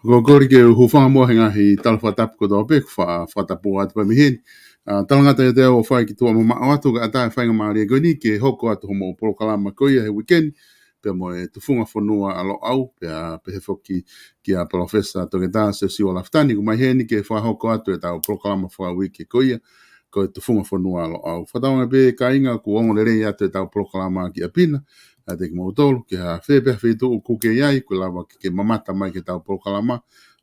Ko kori ke hufanga mo hinga hi talfatap ko do pek fa tapu at pa mihin. Talanga te o fai ki tua mama atu ka ata fai nga maari ko ni ke hoko atu homo pro kalama ko ia he weekend pe mo e tufunga fonua alo au pe he foki ki a professor to ke ta se si o laftani ko mai he ni ke fa hoko atu e ta pro kalama fa wiki ko ia ko tufunga fonua alo au. Fa taunga pe ka inga ku ongo lere atu e ta pro kalama ki a pina. A te ki mautolu, ke ha whepe tu o kuke iai, ko lawa ke mamata mai ke tau prokalama,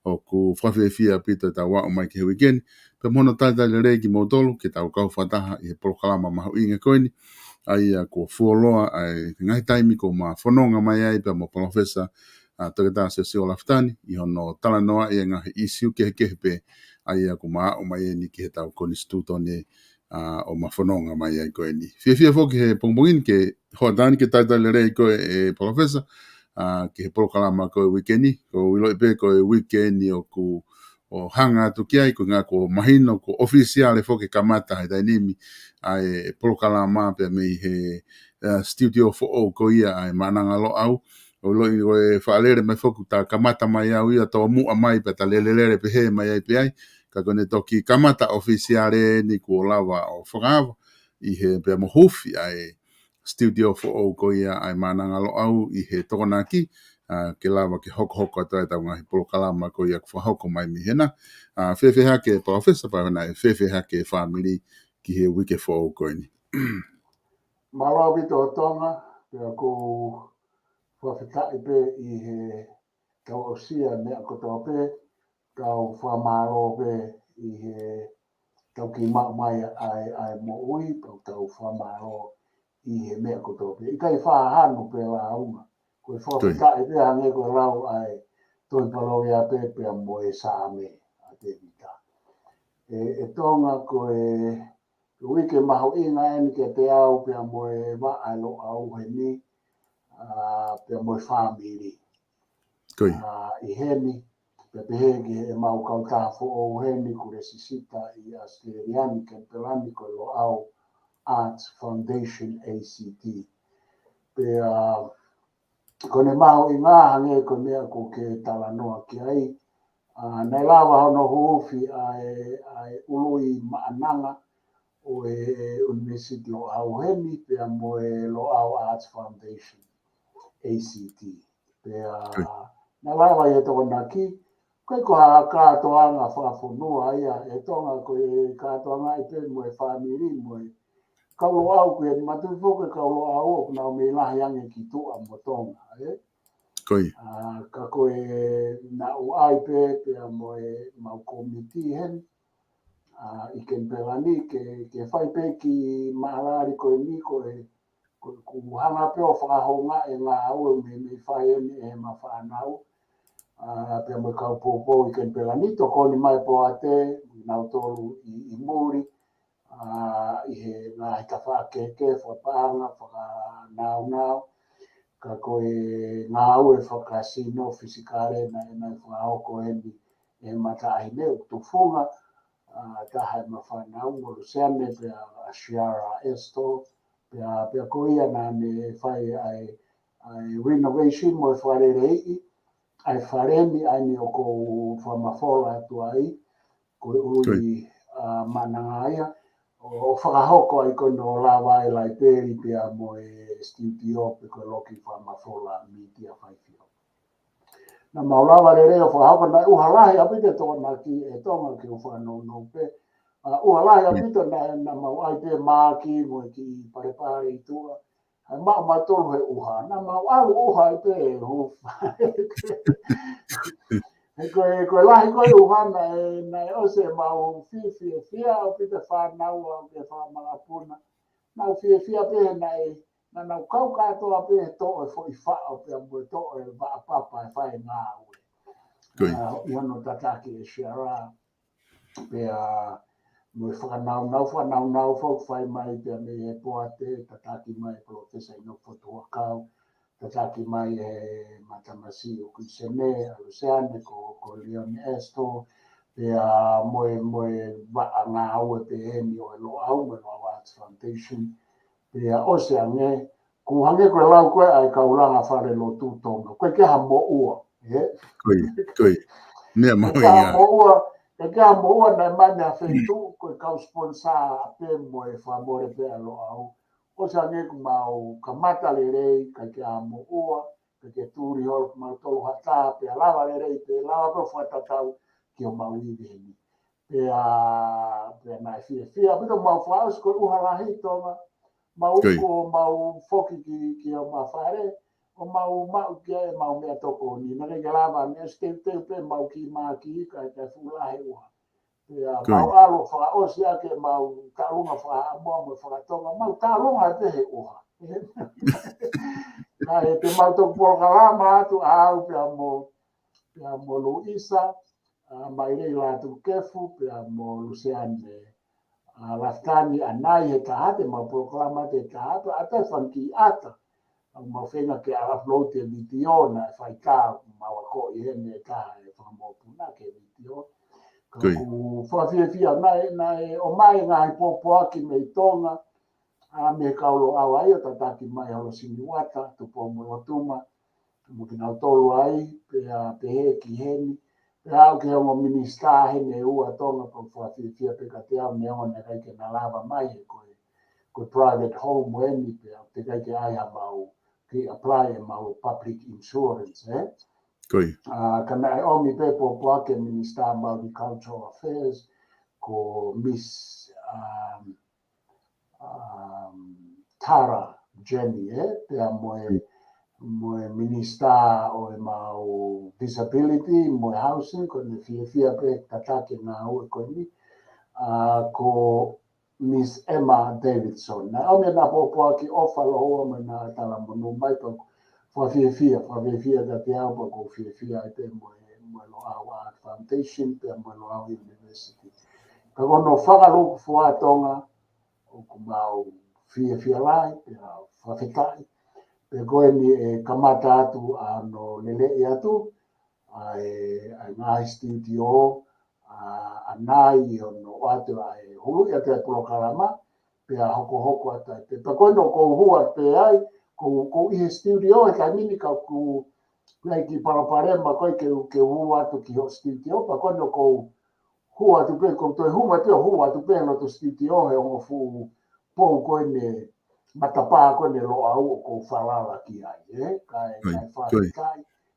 o ku whawhewhia pito tau wao mai ke he weekend, pe mono taitai le rei ki mautolu, ke tau kau whataha i he prokalama mahu inga koini, ai a ko fuoloa, ai ngai taimi ko ma whanonga mai ai, pe mo professor, toketa se o laftani, i hono tala noa i ngahi isiu ke pe, ai a ko maa o mai ni ke he tau konistutone, o mawhanonga mai ai koe ni. Whiawhia fōki he pongpongin ke hoatani ke taitai le rei koe e professor, ke he prokalama koe weekendi, ko wilo ipe koe weekendi o ku o hanga atu ki ai, ko ngā ko mahino, ko ofisiale fōki kamata he tainimi, ai prokalama pe mei he studio fo o ko ia ai mananga lo au, o lo i koe whaalere mai fōku ta kamata mai au ia tō mua mai pe ta lelelere pe he mai ai pe ai, ka kone toki kamata ofisiare ni ko lawa o whakawa i he pia mohufi ai studio fo o ko ia ai mananga lo au i he tokonaki ke lawa ke hoko atu ai tau ngahi polokalama ko ia whahoko mai mi hena. Whewhe hake professor pa wana e whewhe hake family ki he wike fo o ko ini. Malawi to tonga pia ko whawhitai pe i he tau osia mea kotoa pe tau whamaro pe i he tau ki mai ai mo ui tau whamaro i he mea kotoa pe. I kai whahanu pe la unga. Koe whawhitai pe hange koe rau ai toi paloia pe pia mo e saame a te vita. E tonga koe wike maho inga eni ke te au pia mo e wa alo au he ni pia mo e whamiri. I heni pe pehegi e mau kautafo o heni kure sisita i Australiani Kempelani ko lo au Arts Foundation ACT. Pe kone mau i ngā hange ko mea ko ke talanoa ki ai. Nei lawa hono huufi ai ului maananga o e University lo au heni pe mo e lo au Arts Foundation ACT. Pe na lawa e toko naki, koe ko ha kātoanga whaafonua ia, e tonga ko e kātoanga i pe mo e whamiri mo e kaulo au koe ni matu fuke kaulo au o na me lahi ange ki tua mo tonga, e? Koi. Ka koe na u ai pe mo e mau komiti hen, i Kempelani ke whai pe ki maharari koe ni koe ku hanga peo whakahonga e ngā au me whai e ma whanau. Pia mo kau popo i Kempelani to koni mai po ate nau tolu i muri i he ngā hita whakeke whapanga whakanau ka koe ngā au e whakasino fisikare na e nai whakahoko e mata ahi leo tufunga taha e ma whanau mo luseane pia Shiara Esto pia koia na me whai ai renovation mo e wharerei ai wharemi ai ni o ko whamawhora atu ai, ko ui mananga ia, o whakahoko ai kono o lawa e lai peri pia mo e studio pe ko loki whamawhora media whaifio. Na maulawa re reo whakahoko na uhalahi apite tō na ki e tonga ki o whanau no pe, uhalahi apite na mau ai pe maki mo ki parepare i tua, ma tolu he uha, na mau alu uha i pe e hufa. Koe lahi koe uha na e ose mau fia o pita whanau au ke whamangapuna. Nau fia pe na nau kau katoa pe to e fo i whao pe mo to e papa e whae ngā ue. I hono tataki e Shiara pe mo e whanau fok whai mai pe me e poate tataki mai professor ino fotua kau. Tataki mai e matamasi o Kuisene, a Luciane ko Leon Esto, pe mo e wa ngā au e pe eni o e lo au me lo Arts Foundation, pe ose ange, ku hange koe lau koe ai kaulanga whare lo tūtonga, koe ke ha mo ua, Koi. Mea maho ka mo na mana fetu ko ka sponsor pe mo e favore pe alo au o sa nge ku mau kamata le ka ka mo ua ke turi hol ma to hata pe lava le pe lava ko fa tatau ki o mau i ni pe na fia pe mau fa ko u hala hi to mau ko mau foki ki o ma fare o mau ke mau me toko ni na le lava ne ste pe mau ki ma ki ka fu la he ua mau alo fa o sia ke mau talunga fa mo fa tonga mau talunga te he ua na e te mau to por kalama tu au pe mo Luisa mai rei la tu kefu pe mo Luciane laftani anai he tahate mau proklama te tahate ata fanki ata mau fenga ke upload te video na fai ka mau ko i he me ka e fa mo puna ke video ku fia na o mai nga po aki me tonga a me kaulo awa i o tataki mai o sini wata tu po mo tuma mo kina tolu ai pe he ki heni pe au ke o minista he me ua tonga po fia pe ka te au me ona kai ke na lava mai ko private home weni pe kai ke ai mau ki apply mau public insurance kana e omi pe po ake Minister of Agricultural Affairs ko Miss Tara Jenny pe mo Minister o mau disability mo housing ko ni fia pe tatake na o ko ni ko Miss Emma Davidson na omi na po ake ofa lo mo na tala mo no mai po fia da te au ko fia te mo lo awa foundation pe mo lo awa university ka ono fanga lo fo atonga o ku mau fia lai pe whawhetai pe koe ni e kamata atu ano lele e atu ai ngai studio anai ono atu ai hulu e te prokarama pe a hoko ata pe koe no ko hua pe ai ko i studio e ka mini ka ku lai ki paraparema koe ke hua atu ki ho studio pa koe no ko hua tu pe ko to hua tu pe no to studio he o fu po koe ne matapa koe ne lo au ko falala ki ai kai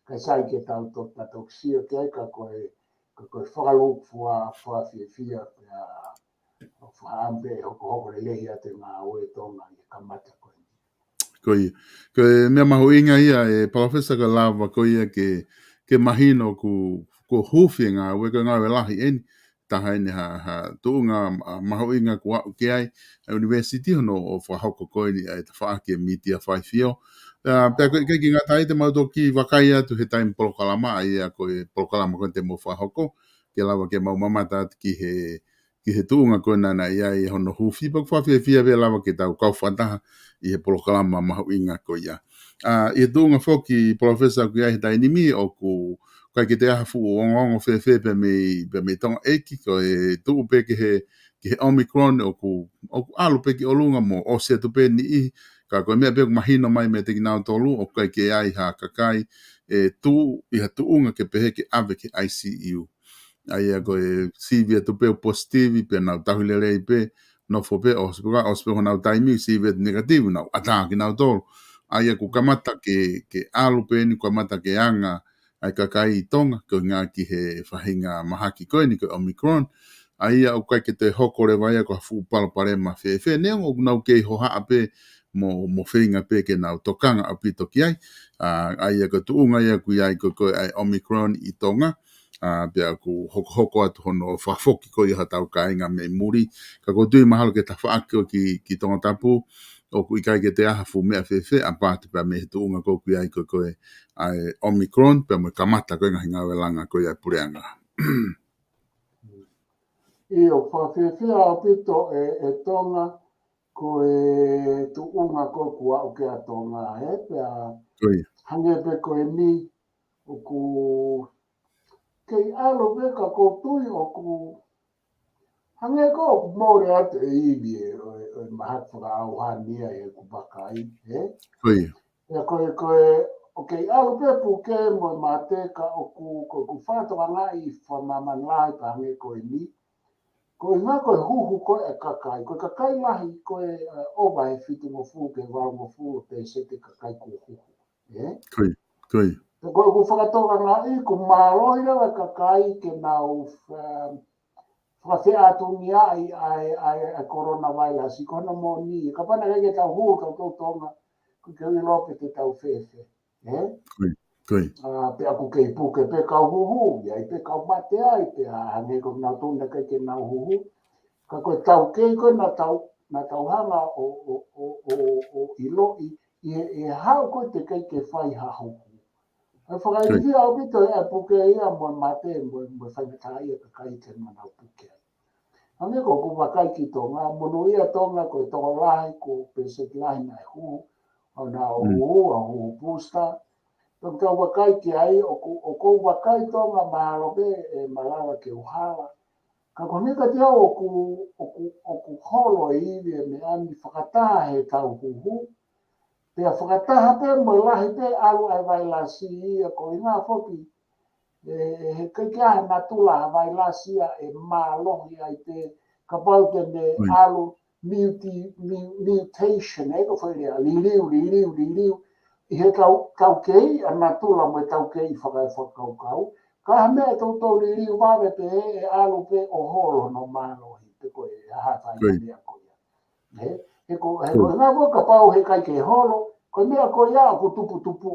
kai sai ke tau to tatoksia ke ka koe whakalu fua fia whaambe hoko le lehi ate ngā oe tonga i kamata koe. Koe mea mahu inga ia e Professor ka lava koe ia ke mahino ko huwhi ngā oe ka ngā lahi eni taha ene ha tuunga mahu inga kua ke ai University hono o whahoko koe ni e ta whaake media whaifio. Pea koe ki ngā taite mauto ki wakai atu he taim polokalama ai a koe polokalama koe te mo whahoko ke lava ke mau mamata atu ki he tuunga koe nana ia i hono huwhi pa kua fia vea lava ke tau kau whantaha i he polokalama mahu inga koe ia. I he tuunga whoki Professor ku ia he tainimi o ku kai ke te aha fu o ngongo fe pe me tonga eki ko e tuu pe ke he Omicron o ku alu pe ki olunga mo o se tu pe ni i ka ko mea pe mahino mai me te ki nao tolu o kai ke ai ha kakai e tu i ha tuunga ke pe ke ave ke ICU ai a ko e sivia tu pe positive pe na tahulere pe no fo pe o se hona taimi sivia negativo na ata ki nao tolu ai a ku kamata ke alu pe ni kamata ke anga ai kakai i tonga ko ngā ki he whahinga mahaki koe ni ko Omicron ai au kai ke te hoko re vai ko fu palo pare ma fe ne o nau ke ho ha ape mo whinga pe ke nau tokanga api toki ai ai ko tuunga ia ku ai ko ai Omicron i tonga pe aku hoko atu hono whafoki ko i hatau ka inga me muri ka ko tui mahalo ke ta whaako ki tonga tapu o ku ikai ke te aha fu mea fe a pātu pa me he tuunga ko ku ai ko ai Omicron pe mo kamata ko ngā welanga ko ia pureanga. I o whawhiwhia o pito e tonga ko e tuunga ko kua o ke a tonga pe a hange pe ko e ni o ku kei alo pe ka ko tui o ku hange ko o mōre ate e iwi e mahat whaka au hania e ku bakai e koe Okay, alu pe puke mo mate ka ku whātua ngai whamamangai pange koe ni. Koe ngā koe huhu koe e kakai. Koe kakai lahi koe owa he whitu mo fu ke wau mo fu te se te kakai ko huhu. Koe. Koe ku whakatoa ngai ku mārohi rawa kakai ke nau whawhea atungia ai coronavirus. I kona mo ni. Ka pana kei tau hu tau tonga. Ku ke ui lope te tau whewhe. Koe. Pe aku kei puke pe kau huhu. Ia i pe kau mate ai pe hange ko nau tunda kei ke nau huhu. Ka koe tau kei koe na tau hanga o ilo i hao koe te kei ke whai hahu. E whakairiki au pito e puke ia mo mate mo whaingataa ia ka kai te manau puke. Hange ko ku wakai ki tonga, munu ia tonga koe toko lahi ko pesek lahi nai huhu. O na o huhu, o huhu pusta. Tau tau wakai ki ai, o kou wakai tonga maharope e malawa ke uhala. Ka koneka te au o ku holo e iwi e me ani whakataha he tau huhu. Pea whakataha pe mo lahi pe alu ai vai lasi ia ko i ngā whoki. He kaikia na tula vai lasi ia e mālohi ai pe ka pau te me alu mutation e ko whairea liriu. I he tau kei ana tula mo tau kei whakau. Ka mea tau liriu wawe pe e alu pe o holo no mālohi pe koe hawhai na mea koe. He ko ngā waka pau he kai ke holo, ko mea ko ia o ku tupu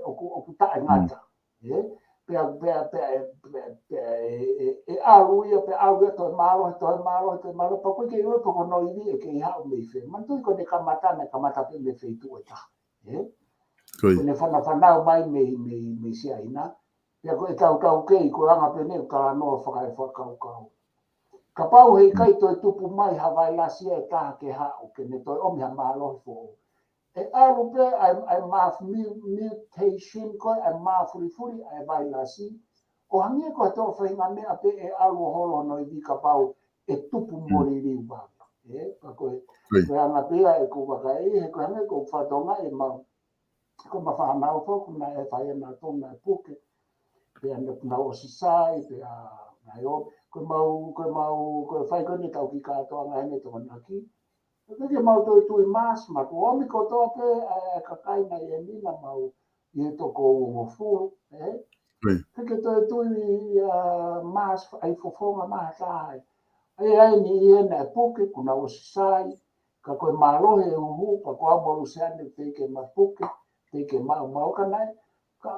o ku tae ngata. Pea e alu ia toi malo, pa koe ke iwe pa ko no iwi e ke i hao mei whi. Mantui ko ne kamata pe me whi tu e ta. Ko ne whanau mai mei sia ina. Pea ko e tau kei ko anga pe ne ka noa whakau. Ka pau hei kai toi tupu mai hawai lasia e taha ke hao ke ne toi omi ha mālohi fō. E alu pe ai maaf mutation koe, ai maafurifuri ai vai lasi. O hangia koe tō whainga mea pe e alu holo no i di ka pau e tupu mori riu baba. Pa koe anga pea e ku waka he koe hangia ko whatonga e mau. Ko ma whanau fōku na e whaia na tōna e puke. Pea na o sisai, pea na i o. Koe whai koe ni tau ki kātoa ngai ne tō naki. Koe mau toi tui mas, ma ko omi ko tō pe ka kai na i nina mau i he toko o furu. Koe toi tui mas ai fofonga maha tāi. Ai ni i ena e puke, kuna o sisai, ka koe mālohe e uhu, pa ko aboru seane teike ma puke, teike mau kanai.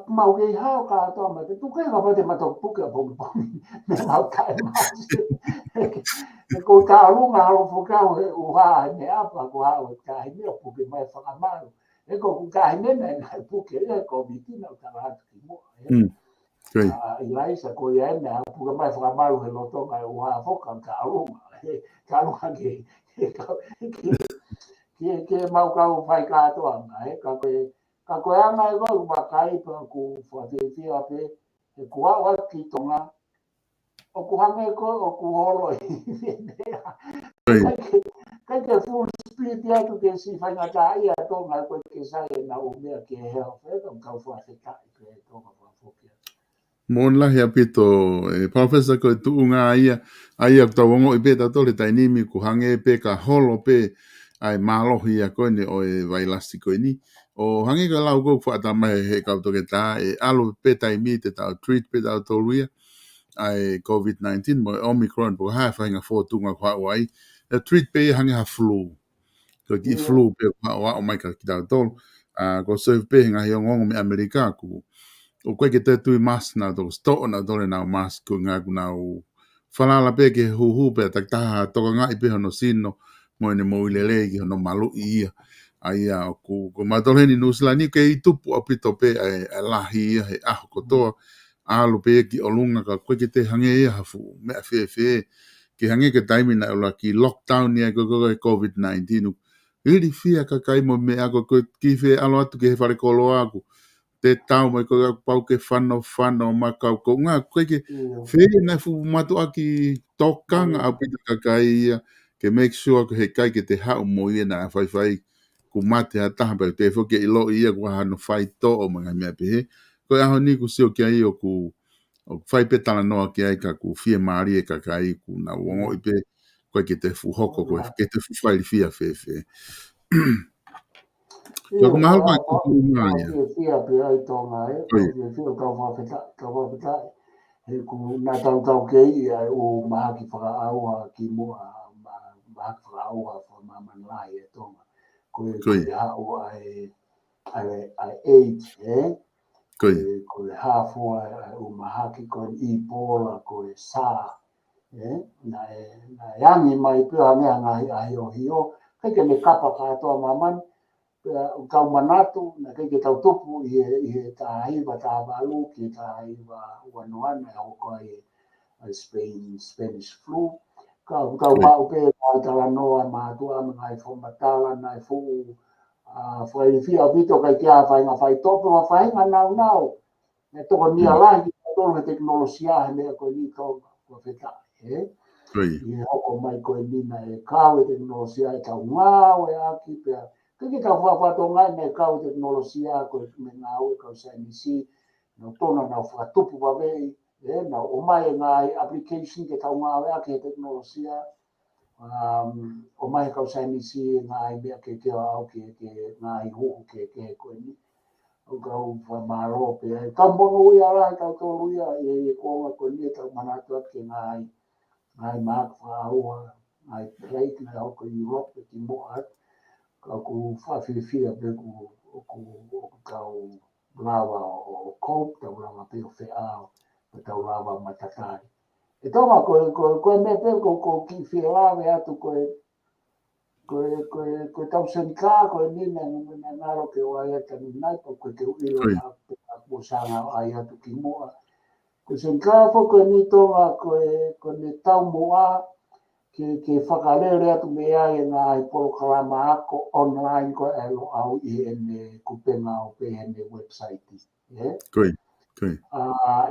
Mau ke hao ka atoa mai, tu kai ka pate mato puke a pomi, me mau kai masi. E ko ka alunga halo fukau he uha ne apa ko hao ka hine o puke mai whakamaru. E ko ka hine nei puke e ko mitina o taratu ki mua. I laisa ko ia ene a puke mai whakamaru he lotonga e uha foka ka alunga. Ka alunga ke mau kau whai ka atoa mai, ka koe anga e koe wakai pa ku whawhiwhia pe e kua waki tonga o ku hanga e koe o ku holo i whenea. Kai ke full speed ia tu ke si whaingata ia tonga e koe ke sai e na umea ke heo wheka kau whawhitai pe tonga whawhitia. Mon lahi apito professor ko tuunga ia tawongo i pe tatole tainimi ku hange pe ka holo pe ai mālohi a koe ne o e vailasi koe ni. O hangi ka lau kou whaata mai he kautoke tā e alo pe taimi te tau treat pe tau toluia ai COVID-19 mo Omicron po hae whainga whotunga kwa wai. E treat pe hangi ha flu. Ko ki flu pe kwa wa o mai ka ki tau tolu. Ko serve pe hinga hi ongongo me Amerika ku. O koe ke te tui mas na toko sto na tole na mas ko ngā kuna o whalala pe ke huhu pe taktaha toka ngā i pe hono sino mo ene mo ilele ki hono malu i ia. Ai a ko matoleni nusilani ke i tupu apito pe a lahi ia he aho kotoa alo pe ki olunga ka koe ke te hange ia hafu mea whewhe ke hange ke taimi na ula ki lockdown ia ko COVID-19 iri fia ka kai mo me ako ko ki whe alo atu ke he whare kolo aku te tau mai ko pau ke whano ma kau ko ngā koe ke where na fu matu aki tokanga apito ka kai ia ke make sure ke he kai ke te hau mo ia na whai ku mate a taha pe te fo ke ilo ia ku hano fai to o mga mea pehe. Ko aho ni ku sio kia i o ku fai pe tala noa kia i ka ku fia maari e ka kai ku na wongo i pe koe ke te fu hoko koe ke te fu fai fia fe. Ko ku mahalo mai ku mai ya. Fia pe ai tonga e, fia ka whawhita, he ku nā tau ke i ai o maha ki whakaaua ki mua, maha ki whakaaua whamamanai e tonga. Koe hao ai age, koe hafo ai o maha ki koe I pola koe sā, na yangi mai pia mea ngahi o hio, kei ke me kapa katoa maman, kau manatu na ke tau tupu I he tahiwa tawalu ki tahiwa wanuana o koe Spanish flu kau mau pe tala noa matua ngai fo matala nai fo foi fia vito kai kia fai nga fai topo fai nga nau ne to ni ala ki to le teknolosia ne ko ni to ko feta I hoko mai ko ni na e kau teknolosia e tau ngau e aki pe ke ka fa to ngai ne kau teknolosia ko me ngau ko sa ni si no tona na fa tupu va ve na o mai ngai application ke tau ngau e aki teknolosia o mai ka sa ni si ngai be ke au ke ngai ho ke ko ni o ka o fa maro pe ka mo ia la ka to ia e ko ko ni ta manatu ke ngai mak fa o ai plate na o ko Europe ki mo at ka ku fa fi pe ku ka o lava o cope ta lava pe o fe a ta lava matakari e toma ko me pe ko ki fi lava ya tu ko tau sen ka ko ni na ro ke o ya ta ni na ko ke u ilo na ko sanga ai tu ki mo ko sen ka fo ko ni tonga ko ni tau moa ke whakalere atu me ai ngā i porokarama ako online ko e lo au I ene kupenga o pe ene website. Koi.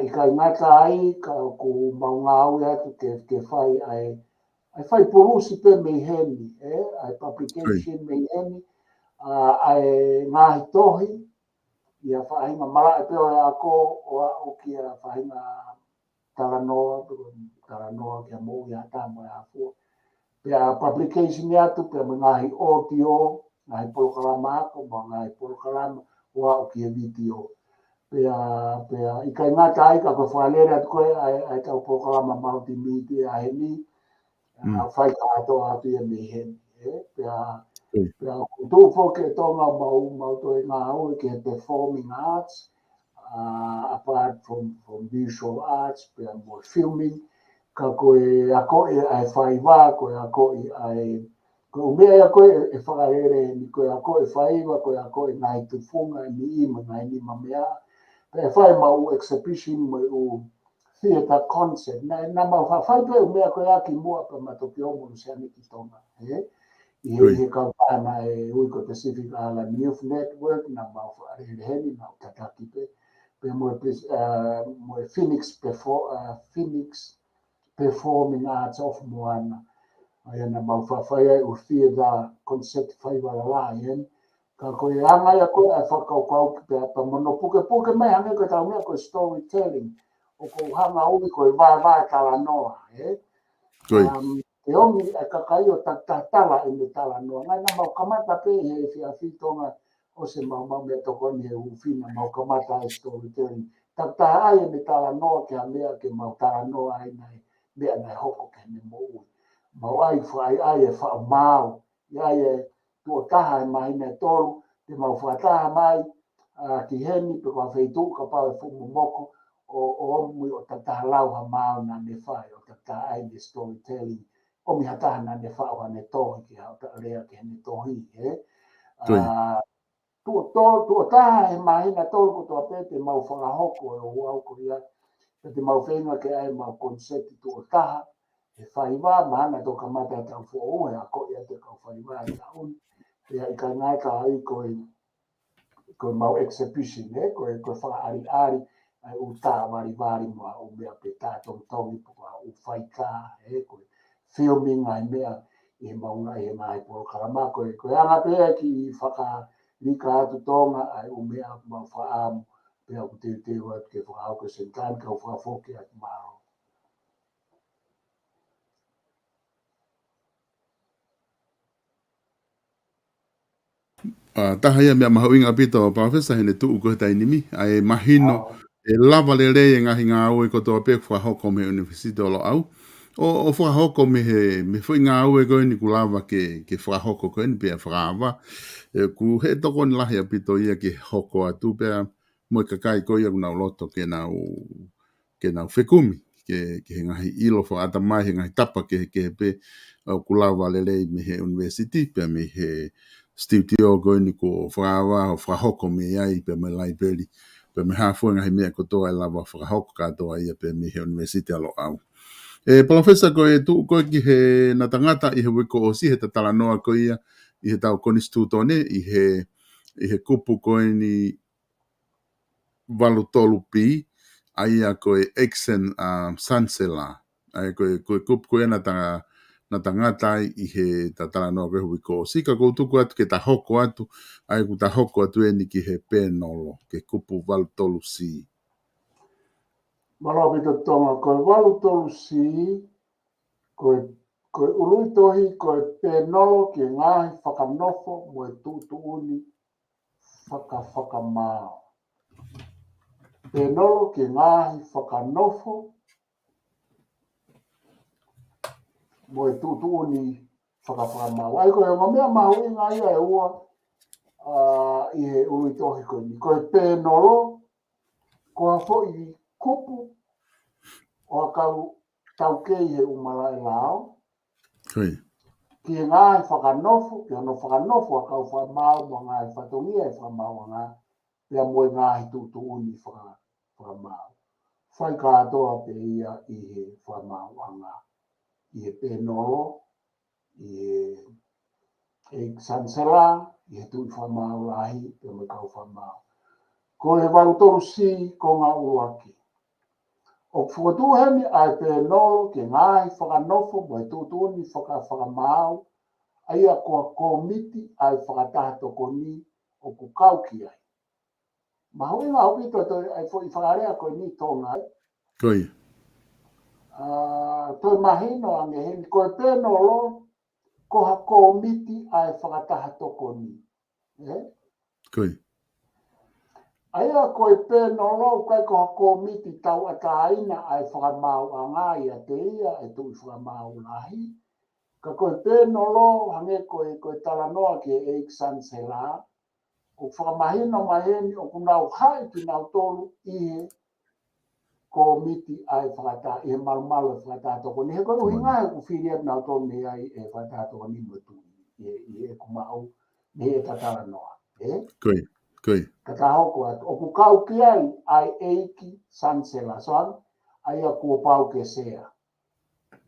I kai ngata ai ka ku maunga au atu ke whai ai whai porusi pe me heni, ai publication me heni, ai ngāhi tohi, ia whainga mara e peo e ako o kia whainga taranoa kia mou ia tamo e afua. Pea publication ya tu pea ngai audio ngai programa ko ngai programa wa o ki video pea I kai ngata ai ka ko falera ko ai ka programa multimedia ai ni fai ka to a tu me hen pea tu fo ke to mau to nga o ke performing arts apart from visual arts pea more filming ka koe ako ai whai wā, koe ako ai ko mea koe e whakarere ni koe ako e whaiwa, koe ako e ngai tu funga ni ima ngai ni mamea. Pe whai mau exhibition mo u theatre concept. Na mau whai pe mea koe aki mua pa matoki omu se ani ki tonga. I he kaupana e Uiko Pacific Island Youth Network na mau whakarere heni na tataki pe. Pe mo Phoenix Performing Arts of Moana. Ai na mau whawhai o theatre concept whaiwara la ka koe anga ia koe ai whakaukau ki pēa pa mono puke mai hange koe tau mea koe storytelling o ko hanga ui koe vā tala noa. Te ongi ai kakai o tatala I me tala noa. Ngai na mau kamata pe he whiawhi tonga o se mau mea tokoni he uwhina mau kamata ai storytelling. Tata ai me tala noa ke mea ke mau tala noa ai nei. Mea nei hoko ke me mo ui. Mau ai whai ai e wha mau. Iai e tua taha e mai nei tolu. Te mau whataha mai ki heni pe kua wheitu ka pau e whumu moko. O omui o tataha lau ha mau na ne whai. O tataha ai ne storytelling. O mi hataha na ne whai o ne tohi ki hau ta rea ki hene tohi. Tua taha e mai nei tolu ko tua pete mau whakahoko e o wau ko ia. Te mau whenua ke ai mau konsepti tua taha. E whaiwa, mahana tō kamata tau who'o e a ko ia te kau whaiwa e taun. Pea I kai ngai ka ai koe mau exhibition, koe whaari ai u tā wari mua o mea pe tā tongi tongi puka u whaika, koe filming ai mea. I maunga I mai po kalama ko anga pe ki whaka lika atu tonga ai umea ma whaamu pe aku te wat ke whaau ke sentan ka whaafoke at mao. Taha ia mea mahauinga pito o Pawhesa hene tuu ko tai nimi, ai mahino e lava le rei e ngahi ngā au e kotoa pe whahoko me University o lo au. O whahoko me whi ngā au e koe ni ku lava ke whahoko koe ni pia whaawa. Ku he toko ni lahi a pito ia ke hoko atu pia mo kakai koe ia kuna loto ke nau whekumi. Ke he ngahi ilo whaata mai he ngahi tapa ke pe ku lava le rei me he University pia me he studio go ni ko whaawa o whahoko me ai pe me library pe me hafua ngahi mea kotoa e lava whahoko katoa ia pe me he University alo au. Professor ko e tu ko ki he na tangata I he wiko o si he tatala noa ko ia I he tau konistutone I he kupu ko ni valutolu pi aia ko e Exen Sansela ai ko kupu ko na tanga na tangata I he tatala noa ko wiko o si ka koutuku atu ke tahoko atu ai ku tahoko atu e ni ki he penolo ke kupu valutolu si. Malo pito tonga ko valutolu si ko ului tohi ko penolo ke ngahi whakanofo mo e tuuni whakamao. Penolo ke ngahi whakanofo mo e tuuni whakamao. Ai ko e mamea mahui ngā ia e ua I he ului tohi ko ni. Ko e penolo ko hafo I kupu o akau taukei he umala e lao. Koi. Ki ngāi whakanofo, ki ano whakanofo a kau whamau mo ngāi whatongia e whamau ngā, pia moe ngāi tuuni whamau. Whai kātoa pe ia I he whamau anga. I he penolo, I he sansela, I he tui whamau lahi, pia moe kau whamau. Ko he wautoro si ko ngā uaki. O whakatuhemi ai penolo ki ngāi whakanofo mo he tuuni whakamau, aia ko komiti ai whakataha toko ni o ku kauki ai. Mahui ngā hoki to ai fo I whakarea koe ni tonga. Koi. Toi mahino ange heni koe penolo ko ha komiti ai whakataha toko ni. Koi. Aia koe penolo kai ko ha komiti tau ataina ai whakamau a ngā ia te ia e tui whakamau lahi. Ka koe penolo hange koe talanoa ki e Sansela. O whakamahino maheni o kunau hai ki nau tolu I he komiti ai whakata, I he malumalu e whakata toko ni. He koe uhinga he ku whiria nau tolu ni ai e whakata toko ni mo tu I e kumau ni e tatalanoa. Koi. Koi. Kata hoko atu. O ku kau ki ai eiki Sansela. Soan, ai a kua pau ke sea.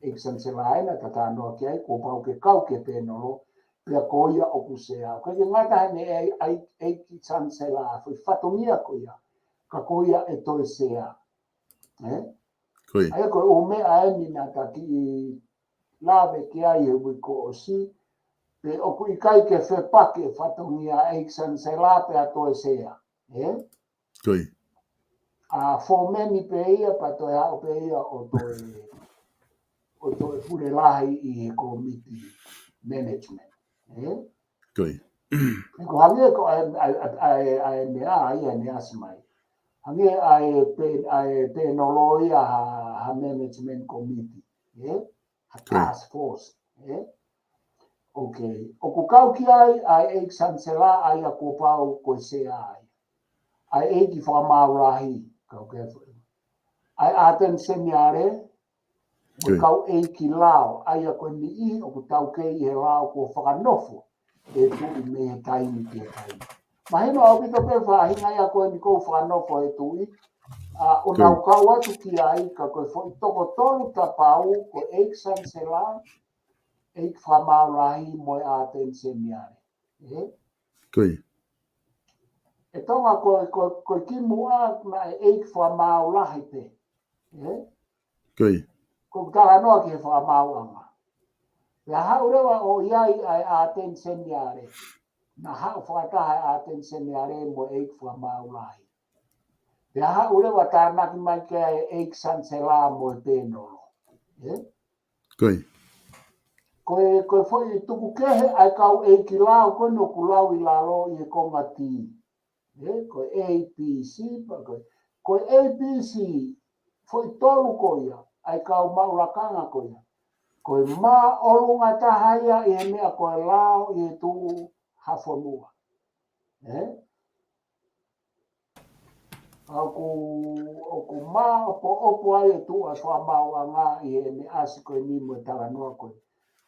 Eiki Sansela aina kata anoa ki ai, kua pau ke kau ke penolo, pia koia o ku sea. Ka ke ngata hene ai eiki Sansela, fai whatongia koia, ka koia e toi sea. Koi. Ai koe o mea e ni na ta ki lawe ki ai e wiko o si, pe o ku ikai ke whepake whatongia eiki Sansela pe a toi sea. Koi. Fomeni pe ia pa toi hao pe ia o toi pure lahi I he komiti management. Koi. Ko hange ko ai mea ia ne asmai. Hange ai penoloia ha management committee. Ha task force. Okay. O ku kau ki ai e Sansela ai a ko pau ko se ai. Ai e ki whamau lahi. Kau ke ai aten seniare, kau e ki lao, ai a koe ni I, o ku tau kei he lao ko whakanofo, e tu I me he taimi ki he taimi. Mahino au pito pe whahinga ia koe ni kou whanofo e tu I, o nau kau atu ki ai, ka koe toko tolu ta pau, ko eik Sansela, eik whamau lahi mo e aten seniare. Koi. E tonga koe ki mua na eik whamau lahi pe. Koi. Ko tala noa ki he whamau anga. La haurewa o iai ai attention yare. Na hau whakataha attention yare mo eik wha maulahi. La haurewa tānaki mai kia eik sansela mo e pēnoro. Koe. Koe foi tuku kehe ai kau eiki lao koe no kulau I lalo I e konga ti. Koe ABC, koe ABC foi tolu koia ai kau maulakanga koia. Koe ma olunga tahaya I he mea koe lao I e tu hafonua. Oku ma opo ai e tu a whamau anga I he me asi koe ni mo talanua koe.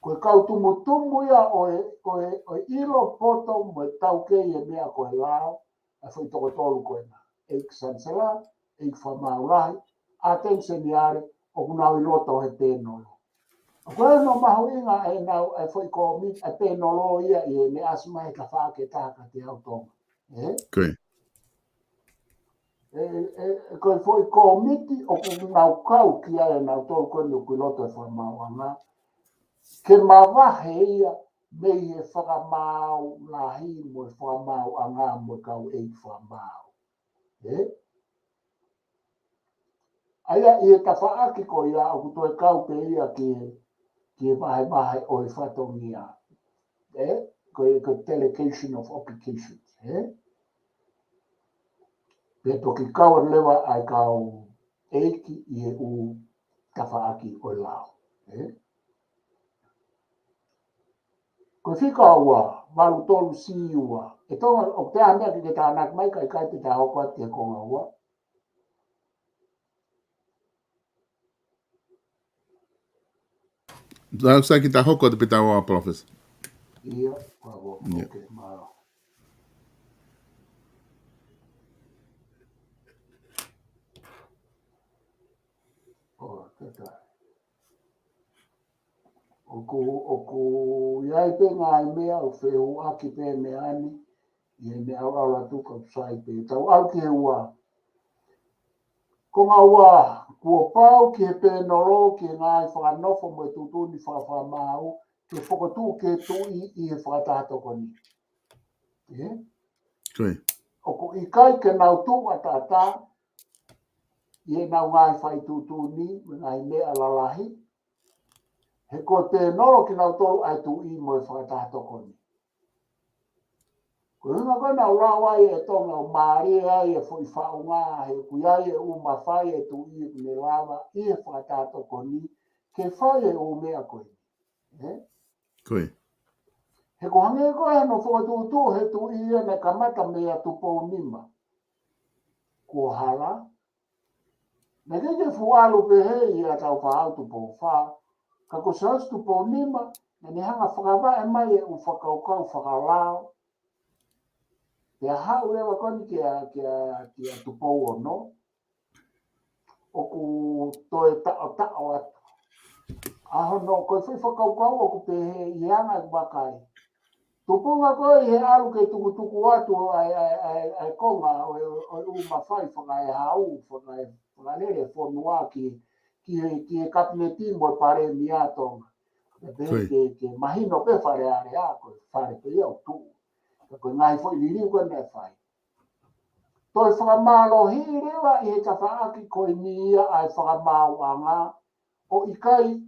Koe kau tumutumu ia o ilo poto mo tauke I he mea koe lao a foi toko tolu koe na. Eik sansela, eik whamau lahi, attention iare, o kunau I loto he pēnolo. Koe no mahu inga e nau e foi ko mi e pēnolo ia I he me asi mai ka whake tāka te au tonga. Koe. Koe foi ko miti o kunau kau ki ai nau tolu koe no kui loto e whamau anga. Ke mawahe ia me he whakamau lahi mo e whamau anga mo kau e whamau. Aia I e tawhaaki ko ia o kuto e kau pe ia ki e vahe o e whatongia. Ko delegation of applications. Pe toki kau lewa ai kau eiki I e u tawhaaki o lao. Ko whika ua, waru tolu si ua. E tonga o te anea ki te tānak mai kai te tā hokua te konga ua. Sa ki ta hoko te pita wā, Professor. Ia, wako, ok, maro. O, tata. Oku iai pe ngai mea o wheu aki pe me ani. Ie me au au la tuka sai pe. Tau au ki he ua. Ko ngā ua, kua pau ki he pēnoro ki ngai whakanofo mo e tutuni whakawhamau. Ke whakatū ke tui I he whakatahatoko ni. Koe. Oku I kai ke nau tū atata. Ie nau ngai whai tutuni, ngai mea lalahi. He ko pēnoro ki nau tolu ai tui mo e whakatahatoko ni. Ko hunga koe nau rawai e tonga o maari ai e fwoi whaunga he kuiai e uma whai e tui me lava I he whakatahatoko ni. Ke whai e o mea koe. Koe. He ko hange koe no whakatūtū he tui e me kamata mea tupou nima. Ko hala. Na keke fualu pe hei I a tau whaau tupou wha. Ka ko saus tupou nima, na ni hanga whakawa e mai e u whakaukau whakalao. Te hau rewa koni kia tupou ono. Oku toe ta'o atu. Aho no, koe whi whakaukau oku pe he I anga I wakai. Tupunga koe he alu ke tukutuku atu ai konga o uma whai whakai hau, whakalere whanua ki e kapineti mo pare mia tonga. Ke mahino pe whare are a koe whare pe iau tu. Koe ngai fwoi liriu koe nei whai. Toi whakamalo hi rewa I he tawhaaki koe ni ia ai whakamau anga. O ikai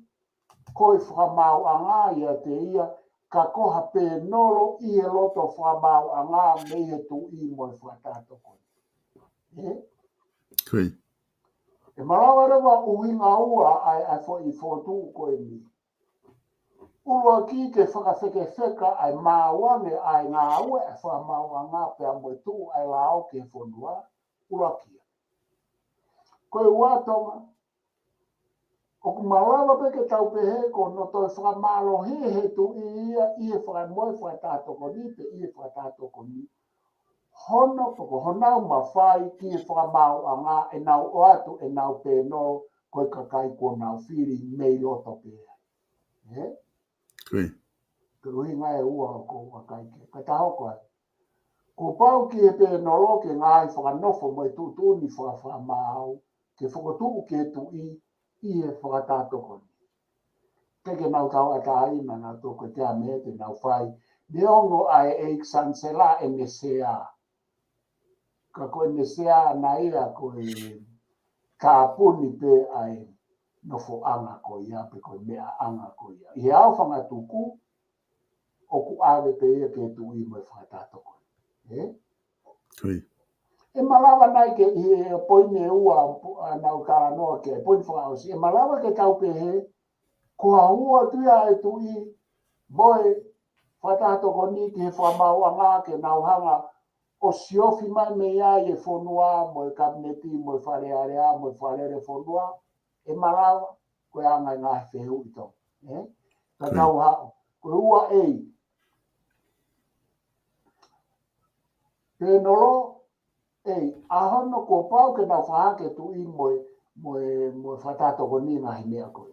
koe whakamau anga ia te ia. Ka koha pēnoro I he loto whamau anga me he tu I mo e whatatoko. Koe. E marawa rewa uhinga ua ai fwoi whotu koe ni. Ua ki ke whakawheke ai māwange ai ngā ue e whamau anga pia mo e tu ai lao ke whonua. Ua kia. Koe ua tonga. Oku marawa pe ke tau pehe ko no toi whakamalo he tu ia I he whakamoe whatatoko ni pe I he whatatoko ni. Hono poko honau mawhai ki he whakamau anga e nau o atu e nau pēno koe kakai ko nau whiri mei loto pēha. Koe. Ke uhi ngai ua o ko wakaike. Ka taho koe. Ko pau ki he pēnolo ke ngai whakanofo mo e tūtūni whakamau ke whakatū ke tu I he whakatatoko ni. ke nau tau atai na na to ko te ame te nau fai de ongo ai e sansela NSA ka ko NSA na ia ko ka puni pe ai no fo anga ko ia pe ko mea anga ko ia i au fanga tuku o ku ave pe ia ke tu i mo fata to ko Koi. e malawa nai ke i poine ua nau kara noa ke poine whakausi e malawa ke tau pe he ko a ua tuia e tu i moe whatato ko ni ki he whamau a ngā ke nau hanga o siofi mai me ia i e whonua mo e kabineti mo e wharearea mo e wharere whonua e malawa ko e anga ngā whehu i tō ka tau hao ko ua ei pe nolo ei ahono ko pau ke nau whahake tu i mo whatato ko ni ngā he mea koe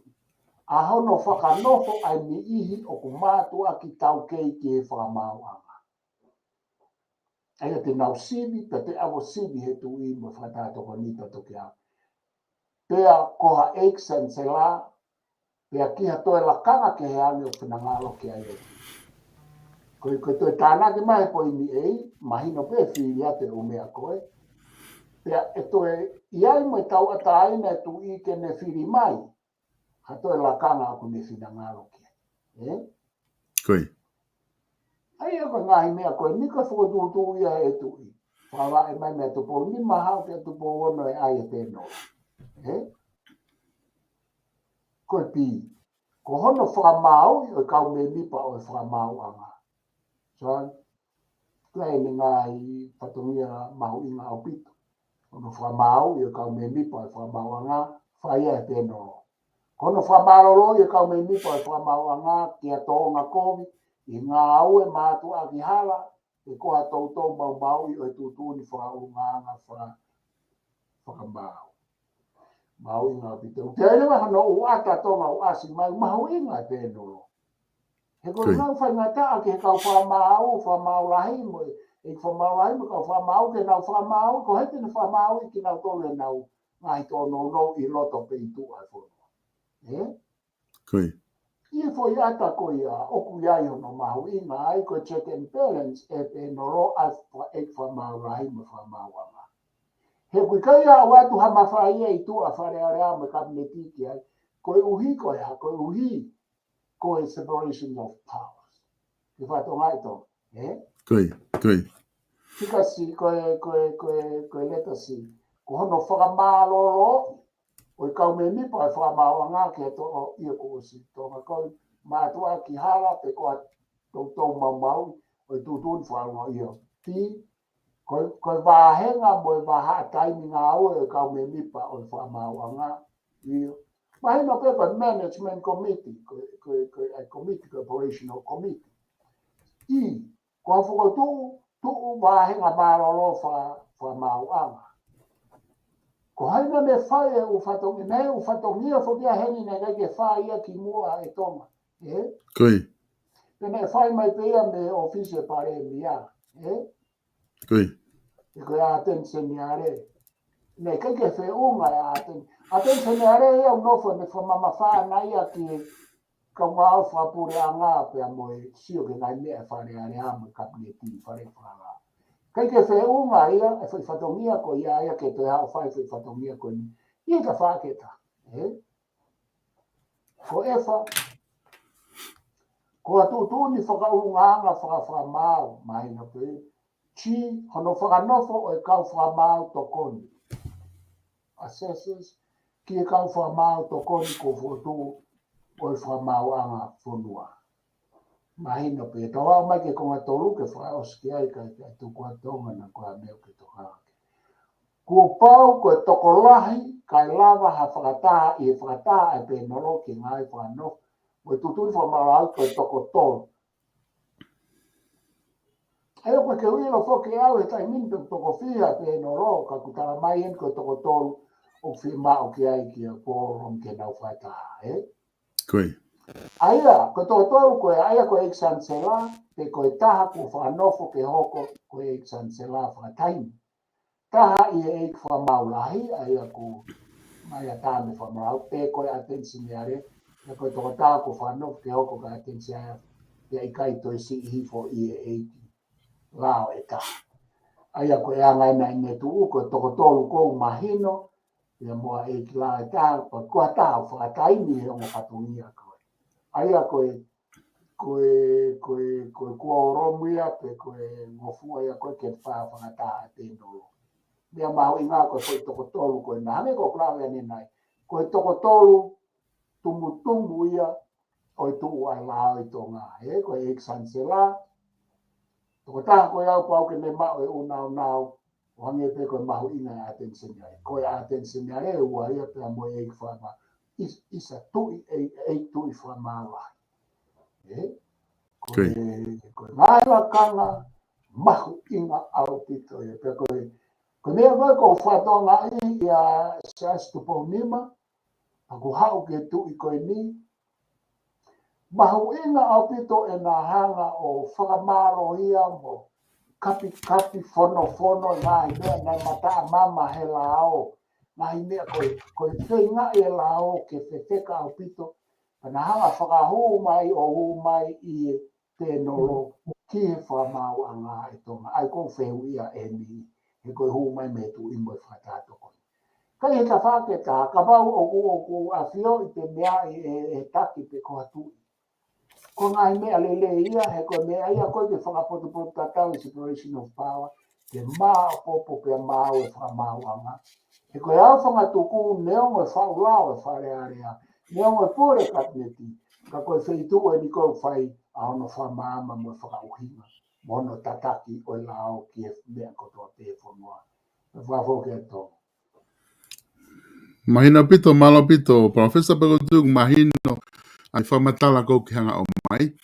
ahono whakanofo ai mi ihi o ku mātua ki tau kei ki he whakamau anga. Aia te nau sibi, pe te awo sibi he tu i mo whatato ko ni tato ki au. Pea koha eiksen se la, pea kiha toe la kanga ke he angi o whinangalo ki ai reki. Koe toi tāna ke mai po ini ei, mahino pe whiri ate o mea koe. Pea e toe iai mo tau ata aina tu i ke ne whiri mai, hato e lakanga aku ne whinangalo kia. Koi. Ai ako ngahi mea koe, nika whukotutu ia e tu i. Whawa e mai mea tupo, ni mahau te tupo ono e ai e tēno. Koe pi, ko hono whakamau i o kau me nipa o e whakamau anga. So, koe ni ngai patungia mahu inga au pito. Hono whakamau i o kau me nipa o e whakamau anga, whaia e tēno. Kono whamaroro i kau me nipo e whamauanga ki a tōnga kovi, i ngā aue mātua ki hala, e koha tautou mau i o e tūtūni whakaunganga whakamau. Mau inga pito. Te aere waha no uata tonga uasi mai, mau inga tēnoro. He koe nau whaingata a ki he kau whamau lahi mo, e whamau lahi mo kau whamau ke nau whamau, ko hete ni whamau i ki nau tole nau ngai tōno no i loto pe i tu ai whono. Koi. Ia foi ata ko ia oku ia no mahu inga ai ko check and balance e pe noro as for ek for maurai mo for mauanga. He kui kai a watu hama whai e tu a whare area me kabineti ki ai ko uhi ko ia ko uhi ko e separation of powers. Ki whato ngai to. Koi. Tika si ko leta si ko hono whakamāloro o kau me nipa e whamauanga ke to o ia ko si tonga kau mātua ki hala pe koa tautou mau o tūtūni whaunga ia. Ti, koe wāhenga mo e wāha taimi ngā ue e kau me nipa o whamauanga ia. Mahina pe koe management committee, koe committee, koe operational committee. I, koe whakotū, tuu wāhenga mārolo whamauanga. Ko haina me whae u whatongi, nei u whatongia whokia hengi nei kei ke whaia ki mua e tonga. Koi. Pene whae mai pēia me ofise pare mia. Koi. E koe attention ni are. Nei kei ke whiunga e attention. Attention ni are e au nofo me whamama whaa nai a ki ka ngāo whapure a ngā pēa moe sio ke ngai mea whare are a mo kabineti whare whara. Kei ke whiunga ia, e whatongia ko ia ke te hao whai whatongia ko ni. Ia ka whaketa. Ko ewa, ko atūtūni whakaunganga whakawhamau, mahina pe, chi, hono whakanofo o e kau whamau tokoni. Assessors, ki e kau whamau tokoni ko whotu o e whamau anga whonua. Mahina pe, tawao mai ke konga tolu ke whaoski ai ka tukua tonga na kua meo ke tohake. Kua pau ko e tokolahi, kai lava ha whakataha i e whakataha e pe noro ki ngai whanofo. Mo tutuni whamarau ko e tokotolo. Eo koe ke uilo whoke au e tai minto toko whiha pe noro ka kutara mai en ko e tokotolo o whima o ki ai ki a kōrom ke nau whaitaha. Koi. Aia, ko tokotolo ko e aia ko e iksansela, pe ko e taha ko whanofo ke hoko ko e iksansela whakataini. Taha i e whamaulahi, aia ko mai a tāme whamarau, pe ko e atensi meare, Ya ko to ta ko whanau ke hoko ka atensia ya ikai to si hi fo i e lao e ta. Aia ko e anga na ne tu ko to tolu ko mahino ya mo e la e ta ko ta fo ta ini he mo patumia ko. Aia ko oromia pe ko ngofu ya ko ke fa ta te no. Mea mau inga ko foi to tolu ko na me ko kla ya ni nai. Ko to tolu tumu ia o tu ai la o to nga e ko e sansela to ta ko ya pa ke me ma o una wange pe ko ma ina atention ai ko atention ai o ai pe mo e fa ma isa tu e tu fa ma wa e ko na la kanga ma ina au pito e pe ko me ko fa to nga ia sa stu po nima ako hau ke tu i ko ni mahuina au pito e na hanga o whakamaro ia mo kapi fono nai mea nai mata mama he lao nai mea koe whenga e lao ke whewheka au pito na hanga whakahu mai o hu mai i te nolo ki he whakamau anga e tonga ai ko whehu ia e ni he koe hu mai me tu i mo whatato koe kai he ka whaketa ka pau o a whio i te mea e taki pe koha tui ko ngai mea lele ia he ko mea ia ko te whakapoto tatau separation of power te maa popo pe maa o whakamau anga he ko ia whangatuku neongo e whaulao e whare area neongo e pore katneti ka koe wheitu e ni koe whai a ono whamaama mo e whakauhinga mono tataki o lao ki e mea kotoa te whanua e whawhoke e tō Mahina pito, malo pito, Professor Pegotuk, mahino, ai whamatala ko ki hanga o mai.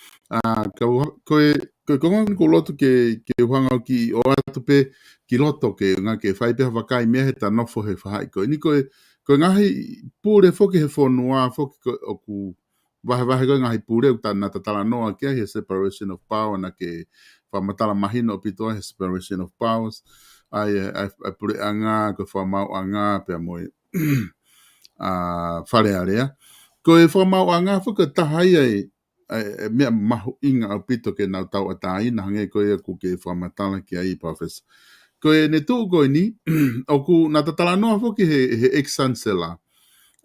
Koe kongon ko loto ke hanga ki o atu pe ki loto ke ngā ke whaipeha wakai mea he ta nofo he whahai koe. Ni koe ngahi pūre whoki he whonua, whoki koe o ku wahe koe ngahi pūre uta nā tatala noa kia he separation of power na ke whamatala mahino pito he separation of powers. Ai pūre anga, koe whamau anga, pia moe whare area. Ko e whamau anga whuka tahai ai mea mahu inga au pito ke nau tau atai na hange koe ku ke whamatala ki ai professor. Ko e ne tuu koe ni, o ku nā tatala noa whuki he ex-chancellor.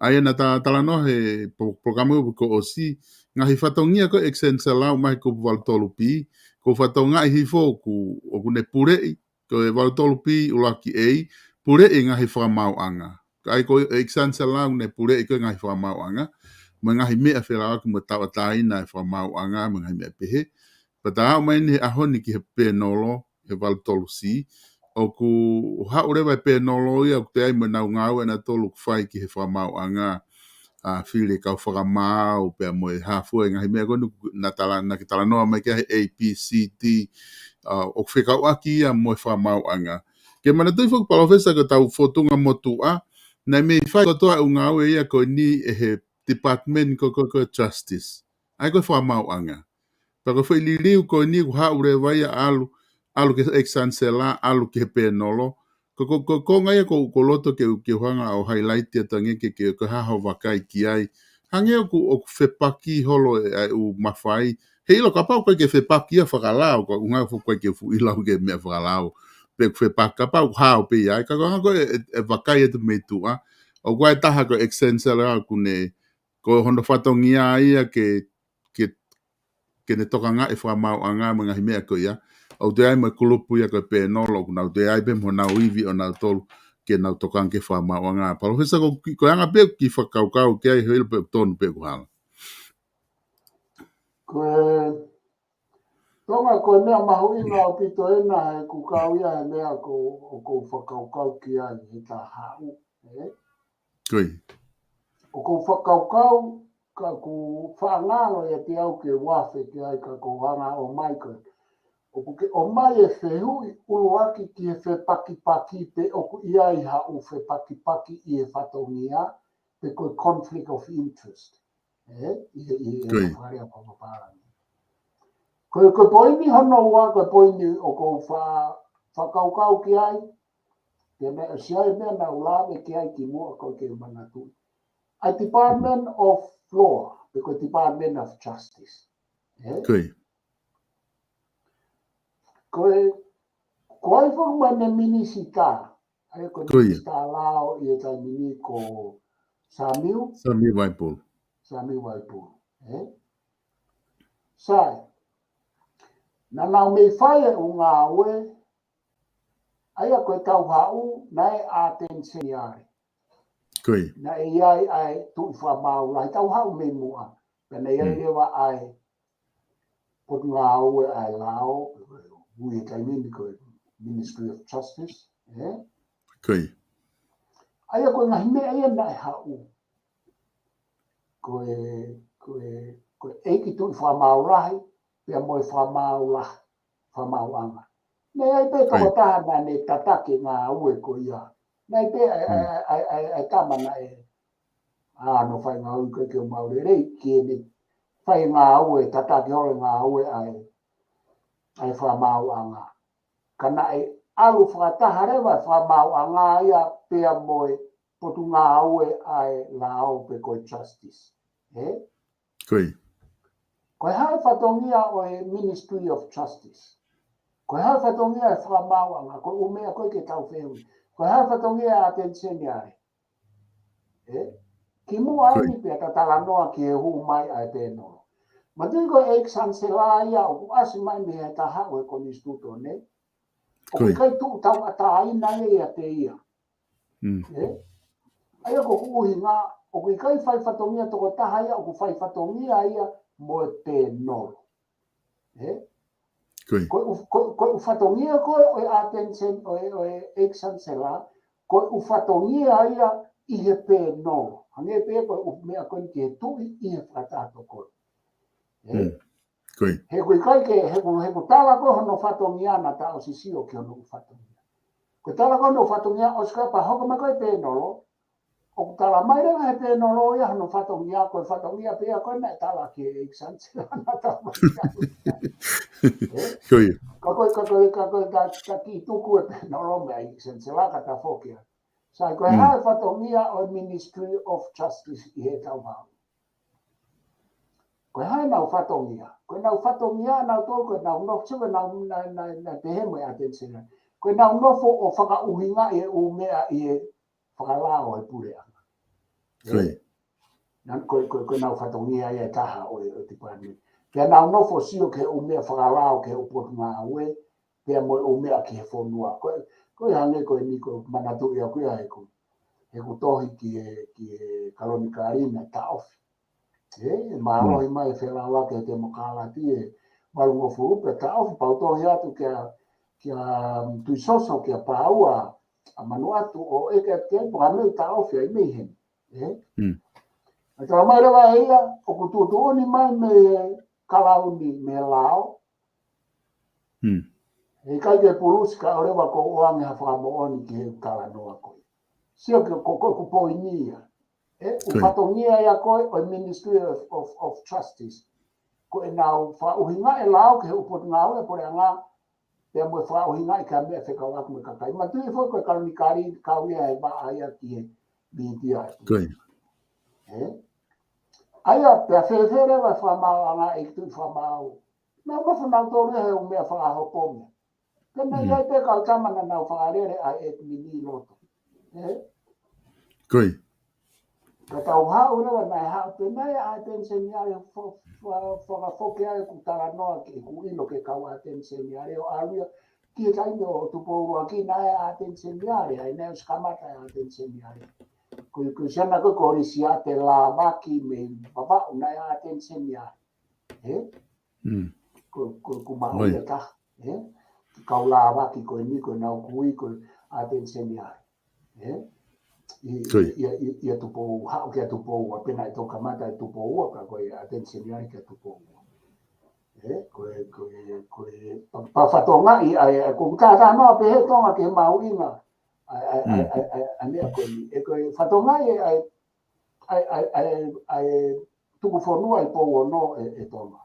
Ai nā tatala noa he programu ko o si, ngahi whatongia ko ex-chancellor mai ko Waltolu pi, ko whatonga i hifo o ku ne purei, ko e Waltolu pi ulaki ei, purei ngahi whamau anga. Ai ko ex-chancellor ne purei ko ngahi whamau anga, ma ngahi mea whera aku ma tawa taina e whamau anga, ma ngahi mea pehe. Pata au mai ni ahoni ki he pēnolo, he Waltolu si, o ku haure vai pēnolo ia, o te ai ma nau ngau e na tolu whai ki he whamau anga, while kau whakamau, pēr moe hafua, ngahi mea konu na ki tala noa mai kia he APCT, o whekau aki ia moe whamau anga. Ke mana tui whuk palofesa ka tau whotunga motua, nei mei whai kotoa u ngau e ia ko ni e he Department ko Justice. Ai ko whamau anga. Pako whai li riu ko ni ku haure vai alu ke ex-chancellor, alu ke pēnolo, ko ngai ko loto ke hanga o highlight te tangi ke haho wakai ki ai. Hange o whepaki holo e u mawhai. He ilo ka pau koe ke whepaki a whakalao, ko unga koe ke ilau ke mea whakalao. Pe whepaki ka pau hao pe ai, ka koe e wakai e te meitua. O koe taha ko ex-chancellor kune, ko hono whatongia ia ke ne toka ngā e whamau a ngā mga himea ko ia. O te ai mai kulupu ia ko pēnolo, nau te ai bem ho nau iwi o nau tolu ke nau toka ke whamau a ngā. Palofesa ko anga pe ki whakaukau ke ai heil pe tonu pe kuhala. Tonga ko mea mahu inga o pito ena he kukau ia he mea ko whakaukau ki ai he tā hau. Koi. O ko whakaukau ka ku whaangalo e te au ke wafe ke ai ka ko hanga o mai koe. O mai e whehui uruaki ki he whepaki te oku ia i hau whepaki i e whatongia te koe conflict of interest. I e wharea papaparani. Koe poini hono ua, koe poini o ko whakaukau ki ai, ke mea siai mea na ulawe ki ai ki mua koe ke manatui. A Department of Law, ko Department of Justice. Koi. Ko ai fo mane minisita. Ai ko minisita lao I tai mini ko Sami Waipol. Sai. Na nau me whae o ngā oe, aia koe tau hau, nai a tensiare. Koi. Na e iai ai tui whamau, lai tau hau me mua. Pena iai rewa ai, pot ngā oe ai lao, ui kai mini koe Ministry of Justice. Koi. Aia koe ngahi mea ia nai hau. Koe eiki tui whamau rahi, pia moe whamau anga. Nei ai pe toko tahana ne tatake ngā ue ko ia. Nei pe ai tamana no whai ngā ue koe o maure rei ki ne whai ngā ue tatake hore ngā ue ai whamau anga. Kana alu whakataha rewa whamau anga ia pia moe potu ngā ue ai lao pe koe justice. Koi. Koe hau whatongia o Ministry of Justice. Koe hau whatongia e whamauanga, koe umea koe ke tau whehui. Koe hau whatongia a tensioniare. Ki mua aini pia ta tala noa ki e huu mai ai pēnoro. Ma tui koe ex-chancellor ia o ku asi mai me he ta hau e konistuto ne. O ku kai tuu tau ata aina e ia te ia. Aia ko kuhi ngā, o ku kai whai whatongia toko taha ia, o ku whai whatongia ia mo e pēnoro. Koe u whatongia koe o attention o ex-chancellor, koe u whatongia ia I he pēnoro. Hange pē koe u mea koe ki he tui I he whatato koe. He koe kai ke, he ko tala koe hono whatongia na ta o sisio ki hono whatongia. Koe tala koe hono whatongia o skapa hoko ma koe pēnoro, o tala mai rewa he pēnoro ia hono whatongia, koe whatongia pēa koe na tala ki ex-chancellor na ta mai. Koe ka ki tuku e pēnoro mea ex-chancellor ka ta whokia. Sai koe hae whatongia o Ministry of Justice I he tau hau. Koe hae nau whatongia. Koe nau whatongia nau tō koe nau nofo koe nau pehe mo a tensiona. Koe nau nofo o whakauhinga I o mea I he whakalao e pureanga. Koe nau whatongia I e taha o department. Pea nau nofo sio ke o mea whakalao ke o potu ngā ue. Pea mo o mea ki he whonua. Koe hange koe niko manatu ia koe he ku tohi ki e Kalonikarina ta ofi. Marohi mai whelawa ke te mokalati e walungo furupe ta ofi pau tohi atu kia tui soso kia paua a manu atu o eke te paneu ta ofi ai mei hen. Tala mai rewa eia o ku tuoni mai me kalauni me lao. E kai ke pulusi ka orewa ko oange ha whakamooni ki he kala noa koe. Sio ke ko poinia. U whatongia ia koe o Ministry of Justice. Koe nau whauhinga e lao ke he upot ngā ue pore ngā pia moe whauhinga I ka mea whekau aku me kakai. Ma tui fwoi koe Kalonikari kauia e maa aia ki he BDI. Aia pia whewhere wa whamau anga e tui whamau. Nā wafu nau tōre he o mea whakahoponga. Kena iai te kau tamana nau whakarere a e mini loto. Ka tau hau rewa nai hau te nai a tensioniare whakafoke ai ku tala noa ki ku ilo ke kau a tensioniare o aluia ki e kaino o tupourua ki nai a tensioniare ai neo skamata a tensioniare. Kui siana koe korisi a te la maki me baba nai a tensioniare. Ku maui e taha. Kau la waki koe ni koe nau kui koe a tensioniare. Ia tupou hao kia tupou a pena I tō kamata I tupou ua ka koe a tensioniare kia tupou ua. Koe pa whatonga I ko tātā noa pe he tonga ke mau inga. A mea koe ni. E koe whatonga ai tuku whanua I pou ono e tonga.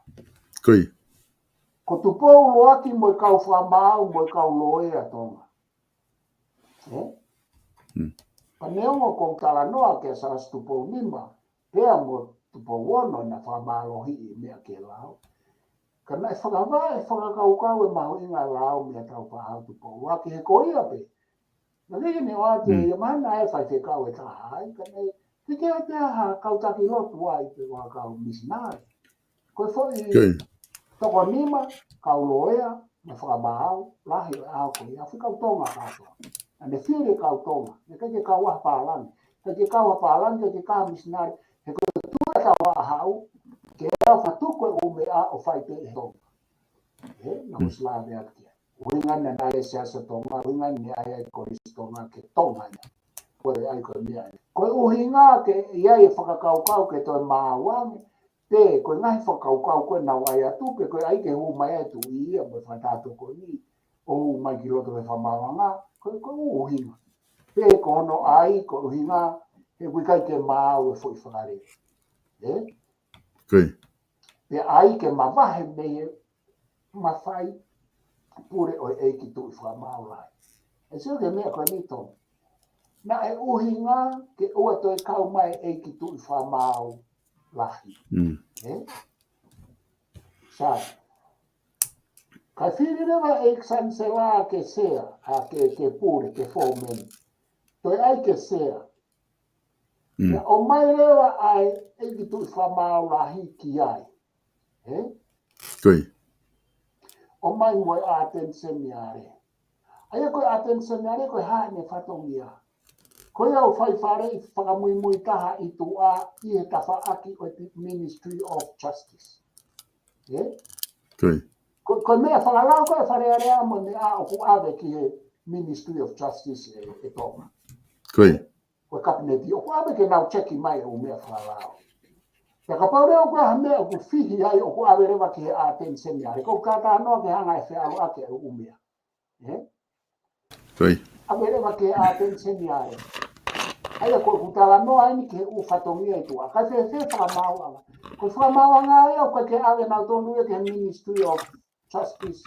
Ko tupou loaki mo I kau whamau mo I kau loe a tonga. Pa neongo kong tala noa ke sa tupou nima, pea mo tupo wono na whamalohi I mea ke lao. Ka nai whakawai, whakakaukau e maho inga lao mea tau whahau tupo. Waki he koia pe. Na niki ni wate, ia mana e whai te kau e tahai, ka nei, tike a te aha kautaki lotu ai pe wakau misinari. Koe fwoi toko nima, kau loea, na whakamahau, lahi o ao koe, a whikau tonga katoa. Na ne whiri kau tonga, ne kake kau waha pālani. Kake kau waha pālani, kake kau misinari, he koe tua kau waha hau, ke ea whatuko e ume a o whai te e tonga. Na uslave ake. Uingana na e siasa tonga, uingana ni ai korisi tonga ke tonga nia. Koe ai koe mea. Koe uhinga ke iai e whakakaukau ke toi maawange, te koe ngahi whakaukau koe nau ai atu, pe koe ai ke hu mai atu I ia mo whatato koe ni, o hu mai ki loto e whamawanga, koe uhinga. Pe kono ai, koe uhinga, he wikai ke maau e fwoi whakare. Pe ai ke mawahe me mawhai, pure o eiki tu I whamau lai. E sio ke mea koe ni tonga. Na e uhinga ke ua toi kau mai eiki tu I whamau lahi. Sa, kai whiri rewa e sansela ke sea, a ke pure, ke fōmeni. Toi ai ke sea. O mai rewa ai eiki tu I whamau lahi ki ai. O mai moe a tenseni are. Aia koe a tenseni are koe hae ne whatongia. Koe au whai whare I whakamui mui taha I tu a I he tawha aki o te Ministry of Justice. Koe mea whakalau koe whare are a mo ne a o ku ave ki he Ministry of Justice e tonga. Koe kabineti o ku ave ke nau cheki mai o mea whakalau. Te ka paure o koe ha mea o ku whihi ai o ku ave rewa ki he a tenseni are. Kou kata anoa ke hanga e whea ake o umea. Ave rewa ki he a tenseni are. Aia koe kutala noa ini ke u whatongia I tua. Kai whee whakamauanga. Koe whakamauanga ai o koe ke ave nau tonu e ke Ministry of Justice.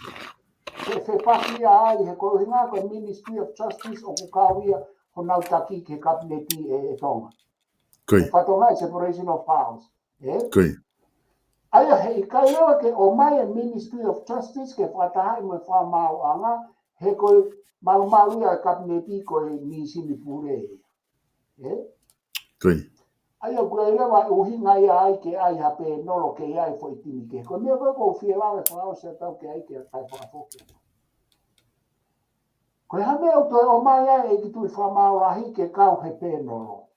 Ke whee paki ai he koe hinga koe Ministry of Justice o ku kawia ho nau taki ke kabineti e tonga. Whatonga e separation of powers. Aia he kai rewa ke o mai e Ministry of Justice ke whatahai mo whamauanga he koe maumauia e kabineti koe nisini pure e. Aia kua rewa uhinga ia ai ke ai hape nolo ke ai fo itimi ke. Ko mea koe ko whiela e whao se tau ke ai ke kai whakafoke. Koe hame au toi o mai ai e ki tui whamau rahi ke kau he pē nolo.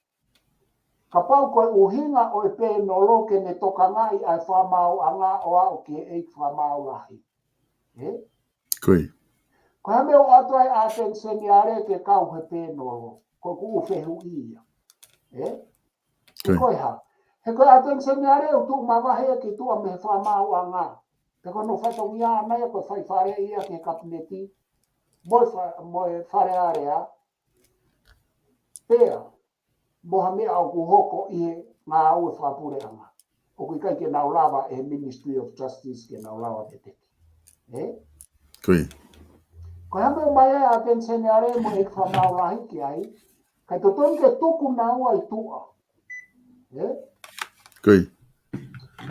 Ka pau koe uhinga o e pē nolo ke ne toka ngai ai whamau anga o au ke e whamau rahi. Koe hame au atu ai a tenseni are ke kau he pē nolo. Koe ku uwhehu ia. Koe ha. He koe atenseni are o tu mawahe ki tua me whamau anga. Te kono whatongia anai koe whai whare ia ke kabineti. Moe whare area. Pea. Moha mea au ku hoko I ngā au e whapure anga. O kui kai ke nau lawa e Ministry of Justice ke nau lawa te teki. Koe hame o mai a atenseni are mo e whamau rahi ki ai. Kai to toni ke tuku nau ai tua.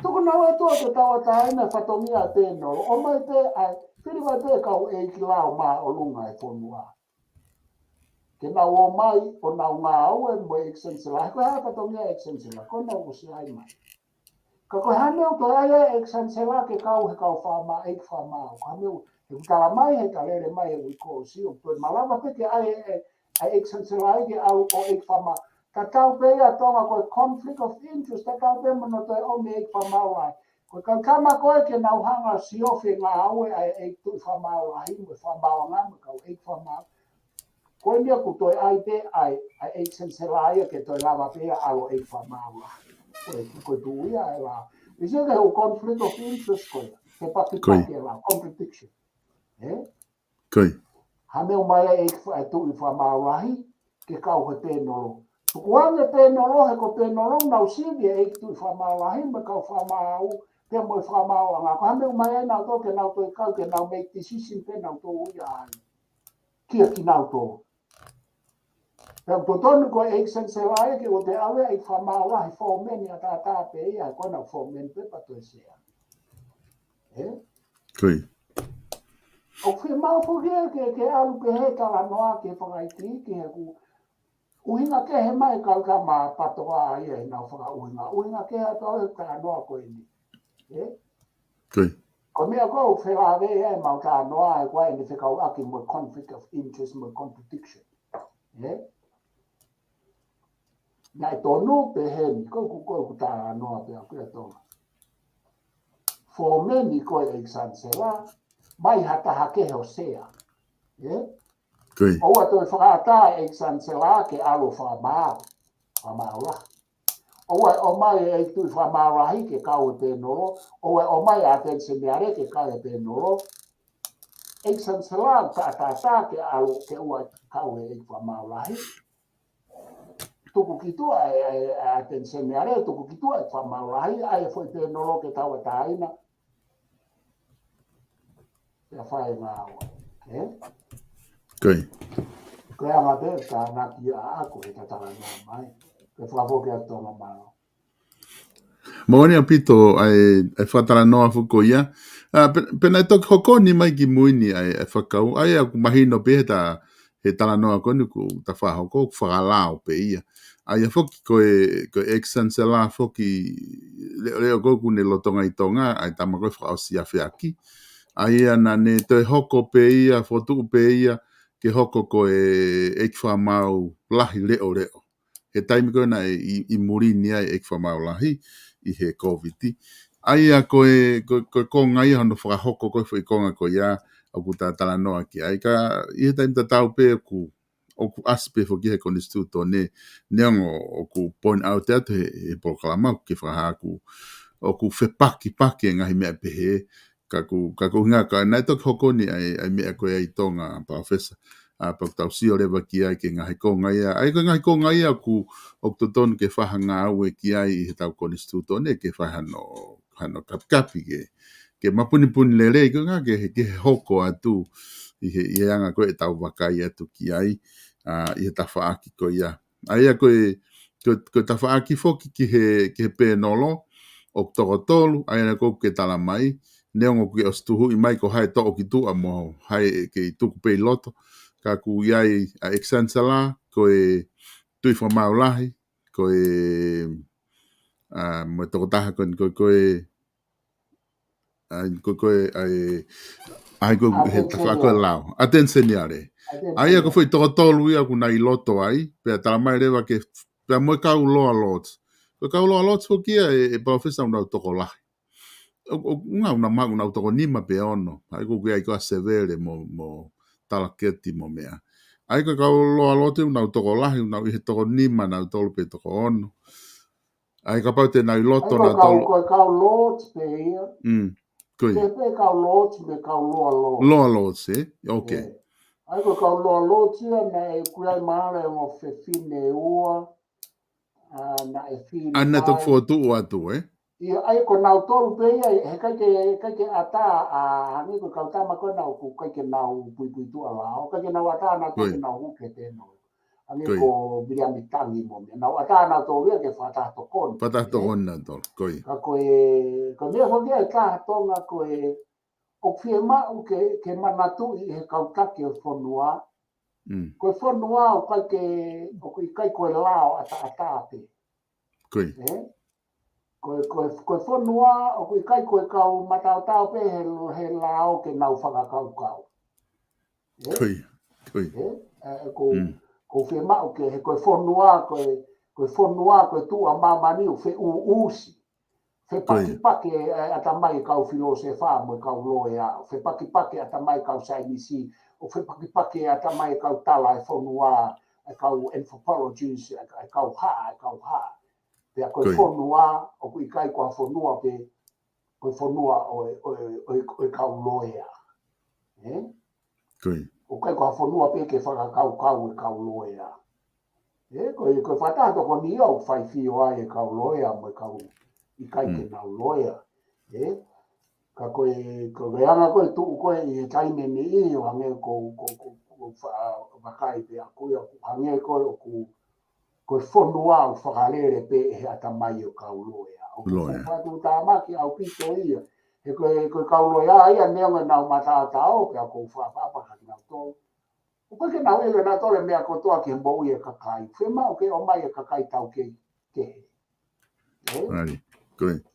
Tuku nau ai tua ke tawa taina whatongia te nolo. O mai te ai, whiri mai te kau e ki lao maa o lunga e whonua. Ke nau o mai o nau ngā au e mo exensila. Koe hae whatongia exensila. Koe nau usi ai mai. Ka koe hane o to ai exensila ke kau he kau whama e whamau. Ka hane o he kutala mai he kalere mai he wiko o si o. Koe malama peke ai exensila ai ke au o e whama. Ka tau pēia tonga koe conflict of interest, ka tau pēia mano toi o me eik whamau ai. Koe kau kama koe ke nau hanga si ofi ngā aue ai eik tui whamau ai, me whamau ngā me kau eik whamau. Koe nia ku toi ai te ai eik senselaia ke toi lava pēia au eik whamau ai. Koe tu ia e la. Isi ke hu conflict of interest koe, ke paki e la, contradiction. Hame o mai eik tui whamau ai, ke kau he pēnolo. Kuange pēnolo he ko pēnolo nau sivi e ki tui whamau ahi me kau whamau te moi whamau anga. Ko hame umai ai nau tō ke nau tō kau ke nau make decision pe nau tō uia ai. Kia ki nau tō. Pea potonu ko eksen se lae ke o te awe ai whamauahi whaumeni a tātā pe ia kona whaumeni pe pato e sea. Koi. O whi mau whukia ke alu pe he tala noa ke whakaiti ke he ku uhinga ke he mai kalka ma patoa ia i nau whaka uhinga. Uhinga ke he tau he tala noa ko ini. Koi. Ko mea ko whelawe e mau tala noa e kwa ini whekau aki mo conflict of interest mo contradiction. Nā i tonu pe he ni ko tala noa pe a kuia tonga. Whaumeni ko e exansela mai hata hake ho sea. Koi. Oua toi whakata exansela ke alo whamaura. Oua o mai e tui whamaurahi ke kau e pēnoro. Oua o mai a ten semeare ke kau e pēnoro. Exansela ta ke alo ke ua kau e whamaurahi. Tuku kitua a ten semeare, tuku kitua e whamaurahi. Ai foi pēnoro ke tau e taina. Ia whae ngā aua. Koi. Koe anga te ka naki a ako e tatara ngā mai. Koe whapoke a tonga maro. Moani a pito ai whatara noa fuko ia. Pena e toki hoko ni mai ki muini ai whakau. Ai aku mahino pe he tala noa koni ku ta whahoko whakalao pe ia. Ai a whoki koe ex-chancellor whoki leo koku ne lotonga i tonga ai tama koe whakao si a whiaki. Ai ana ne toi hoko pe ia, fotu pe ia, ke hoko ko e whamau lahi leo. He taimi koe na i murini ai whamau lahi i he COVID. Ai a koe konga ia hono whakahoko koe whi konga koe ia, au ku tā tala noa ki. Ai ka i he taimi ta tau pe o ku aspe whoki he konstituto ne neongo o ku point out atu he proklama ke whahaku o ku whepaki ngahi mea pehe. Kaku hinga ka nai tok hoko ni ai mea koe ai tonga professor a pak tau si o lewa ki ai ke ngahi konga ia ai ko ngahi konga ia ku o toton ke whahanga au e ki ai he tau konstituto ne ke whahano kapi ke mapuni lele ko ngā ke hoko atu i he anga koe tau wakai atu ki ai i he tawhaaki ko ia ai a koe tawhaaki foki ki he pēnolo o tokotolu ai na ko ke tala mai neongo ki ostuhu i mai ko hai to ki tu amo hai ke tuku pe loto ka ku iai a exansala ko e tui fo maulahi ko e mo to taha ko ai ko he tafa ko lao atenseniare ai ko foi to tolu ia ku nai loto ai pe tala mai rewa ke pe mo ka ulo lot ko ka ulo lot fo ki e professor na to kola una magu na toko nima pe ono ai ko ai ko severe mo talaketi mo mea ai ko lo alote una toko lahi una i toko nima na tolo pe toko ono ai ka paute na loto na tolo ko ka lot pe ia ko pe ka lot me ka lo lot se okay ai ko ka lo ia na e kuai mare mo fe fine ua na e fine ana tok foto atu ia ai ko nau tolu pe ia he kai ke ata a hangi ko kauta ma ko nau ku kai ke nau pui tu ala o kai ke nau ata na to ke nau hu ke te no hangi ko biria mitangi mo me nau ata na to ia ke fata to kon na to koi ka ko me ho dia ka to na ko o firma o ke manatu i he kauta ke fonua ko fonua o kai ko lao ata pe koi ko fonua o kai ko kau matau pe he lao ke nau whaka kau. Koi. Ko firma o ke ko fonua ko tu a mamani o fe usi. Fe paki atamai kau filosofa mo kau loya. Fe paki atamai kau sainisi. O fe paki atamai kau tala e fonua kau anthropologists kau ha. Pea koe whonua, o kui kai kua whonua pe, koe whonua o kau loea. O kai kua whonua pe ke whakakau e kau loea. Koe whatato ko ni au whai whio ai e kau loea mo kau i kai ke nau loea. Ka koe reanga koe tuu koe i taime ni i o hange ko makai pe aku ia ku hange ko fonua o whakalere pe he atamai o kaulo ia. O ko whatu tāmaki au pito ia. He koe kaulo ia neonga nau matātao pe ako whapapaka ki nau tō. O koe ke nau ega nā tole mea kotoa ki mbou ia kakai. Whema o ke o mai e kakai tau ke he.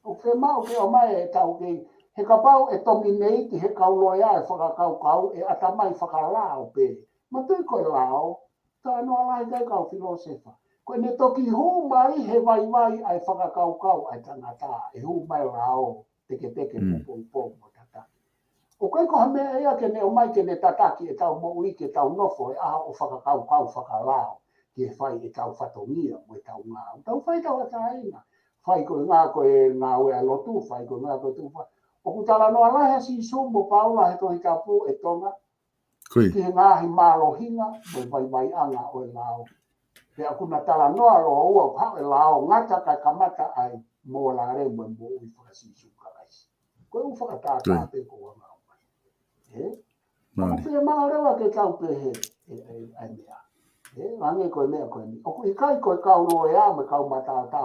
O whema o ke o mai e tau ke he kapau e tongi nei ki he kaulo ia e whakakau e atamai whakalao pe. Ma tui koe lao, tā noa lai kai kau filosefa. Koe ne toki hū mai he vai ai whakakau ai tangata. E hū mai lao teke popo mo tata. O koe koha mea ea ke ne o mai ke ne tataki e tau mo ui ke tau nofo e aha o whakakau whakalao. Ke whai e tau whatongia mo e tau ngā. Tau whai tau ataina. Whai koe ngā koe ngā ue lotu, whai koe ngā koe tu whai. O kutala noa lahe si sumbo paula he tohi tapu e tonga. Ki he ngāhi mārohinga, mo vai anga o e lao. Pe aku na tala noa loa ua pao e lao ngata kai kamata ai mo la re mo ui whakasisu kakaisi. Koe u whakatātā pe ko wanga o mai. Aku pia maa rewa ke kau pe he ai mea. Rangi koe mea koe ni. Oku ikai koe kau loea me kau matātā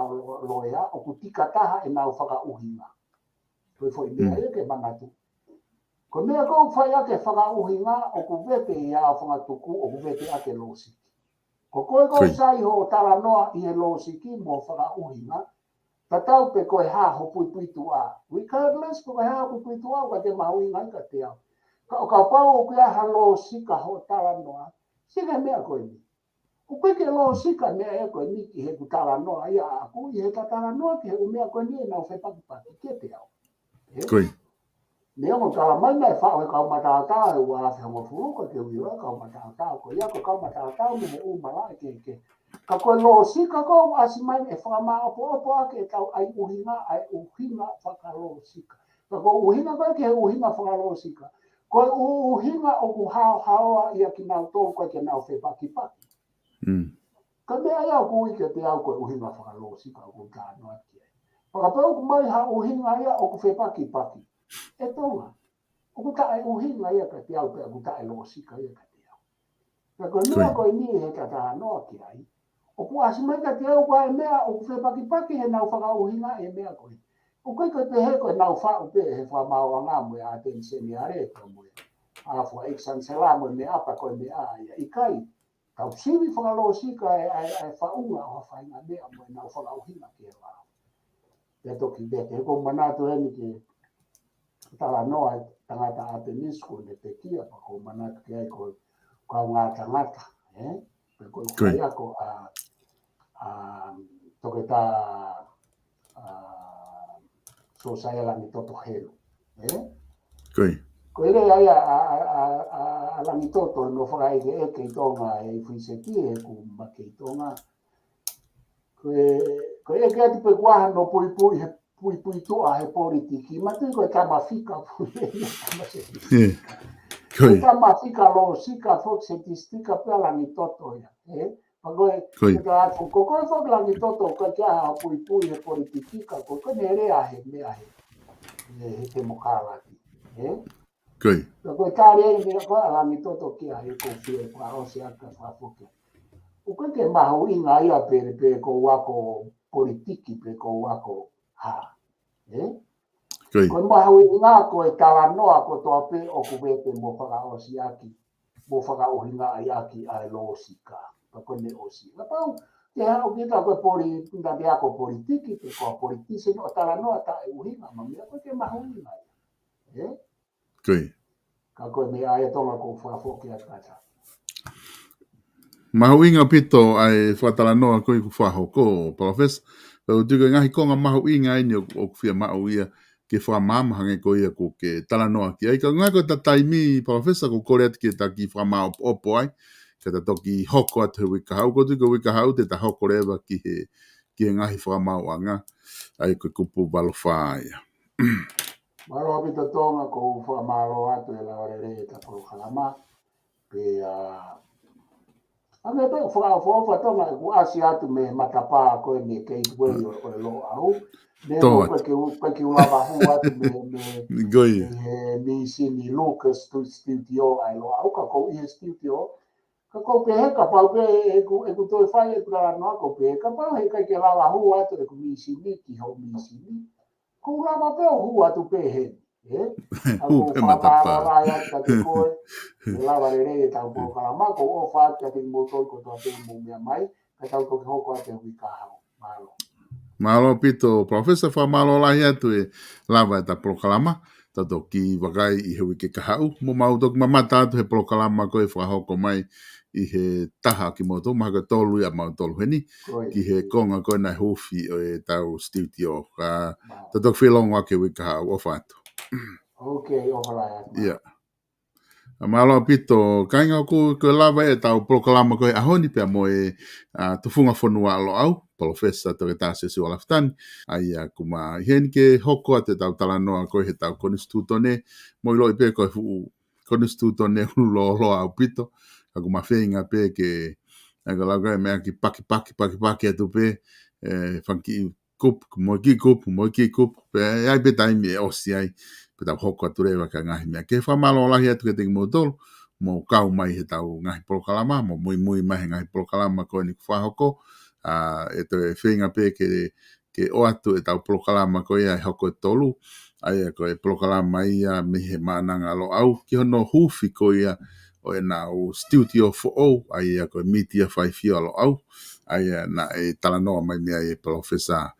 loea, oku tika taha e nau whakauhinga. Koe foi mea e ke manatu. Ko mea kou whai ake whakauhinga o ku vete i a whangatuku o ku vete ake losiki. Ko koe kou sai ho tala noa i e losiki mo whakauhinga, ka tau pe koe ha ho pui tua. Regardless ko koe ha ho pui tua ka te mahuinga i ka te au. Ka o ka pau o kia ha losika ho tala noa, sika mea koe ni. Ko koe ke losika mea e koe ni ki he ku tala noa ia aku i he ka tala noa ki he u mea koe ni e nau whepakipaki ke te au. Koe. Nea mo tala mai nei whao e kau matātā e ua awhi hango furuka ke uiwa kau matātā. Ko ia ko kau matātā me he umala e ke. Ka koe losika kou asi mai e whakama opo ake e tau ai uhinga whakalosika. Ka koe uhinga koe ke he uhinga whakalosika. Koe uhinga o ku haoa ia ki nau tō koe ke nau whepakipaki. Ka mea ia ku ike te au koe uhinga whakalosika o ku tānoa ki ai. Whakapau ku mai ha uhinga ia o ku whepakipaki. E tonga, o ku tae uhinga ia ka te au pe ku tae losika ia ka te au. Ka koe mea koe ni he ka taha noa ki ai, o ku asimai ka te au koe mea o ku whepakipaki he nau whakauhinga e mea koe. O koe koe te he koe nau whao pe he whamau anga mo e a tenseni a reka mo e a fua eksan sela mo me apa koe mea ia i kai. Kau siwi whakalosika e whaunga o whainga mea mo e nau whakauhinga ki e lao. Te toki bete, he ko manatu heni ke tala noa tangata ate nisku ne te kia pa ko manatu ki ai ko kau ngā tangata. Pe koe kai ako toke tā so saela ni toto helu. Koe. Koe re ai a langi toto no whakai ke e kei tonga e whiseki e ku ma kei tonga. Koe e ke ati pe kuaha no pui he pui toa he politiki. Ma tui koe tama whika pui e tama se. Koe tama whika lo sika fok se tistika pe langi toto ia. Koe ko koe fok langi toto koe kia ha pui he politiki ka koe ne rea he mea he te mokalaki. Koe. Koe tāre e mea koe langi toto kia he ko whie kua ose aka whafoke. O koe ke mahu inga ia pe ko wako politiki pe ko wako ha. Koe mahu inga koe tala noa ko toa pe o kuwete mo whakaosi aki. Mo whakaohinga ai aki ai losika. Pa koe ne osi. La pau, te hao kita koe punta te ako politiki pe koa politisi no tala noa ta e uhinga. Ma mea koe ke mahu inga ia. Koe. Ka koe me aia tonga ko whafoke a kata. Mahu inga pito ai whatala noa koe ku whahoko, Professor. Pero tuka ngahi konga mahu inga ini o kuwhia mau ia ke whamamahange ko ia ko ke tala noa ki ai. Ka ngā koe ta taimi, Professor, ko kore ati ke ta ki whamau opo ai. Ka ta toki hoko atu he wikahau. Ko tuka wikahau te ta hoko rewa ki he ngahi whamau anga. Ai koe kupu balowha ia. Maro pito tonga ko whamaro atu e la ore re ta poro kalama. Pe ame pe whaka tonga e ku asi atu me matapa koe me kei wei o lo au. Me koe ki ulava hu atu me sini Lucas tu studio ai lo au ka ko i studio. ka ko pe he ka pa pe e ku to fai e kura no ko pe ka pa he ka ke la la hu atu e ku mi si ni ki ho mi si ni ku la ma pe hu atu pe he aku pe fa mata ma pa ra ya ta te ko e la va re ta ko ka ma ko o fa ta te mo to ko to pe mo me mai ka ta ko ho ko te hui ka ha malo malo pito professor fa malo la ya tu e lava ta proklama ta to ki wakai I he wiki ka hau mo mau tok mamata tu he proklama ko e fa hoko mai I he taha ki moto ma ka tolu ya mau tolu heni ki he konga ko na hofi o e tau studio ka ta tok filong wa ke wiki hau o fatu okay o la ya yeah malo pito kainga ko lava e tau proklama ko e ahoni pe mo e tufunga fonua lo au professor to ta se si olaftani ai kuma hen ke hoko te tau talanoa ko he tau konstituto ne mo lo pe ko fu konstituto ne lo au pito kuma feinga pe ke agalaga me ki paki atu pe fanki mo ki kup pe ai pe tai me osi ai pe tau hoko atu rewa ka ngahi mea ke whamalo lahi atu ke te mo tolu mo kau mai he tau ngahi prokalama mo mui mai ngahi prokalama ko ni whahoko e te whinga pe ke o atu e tau prokalama ko ia e hoko e tolu ai ko e prokalama ia me he maananga lo au ki hono hufi ko ia o e na o studio for o ai ko e media 5 lo au ai na e talanoa mai mea e professor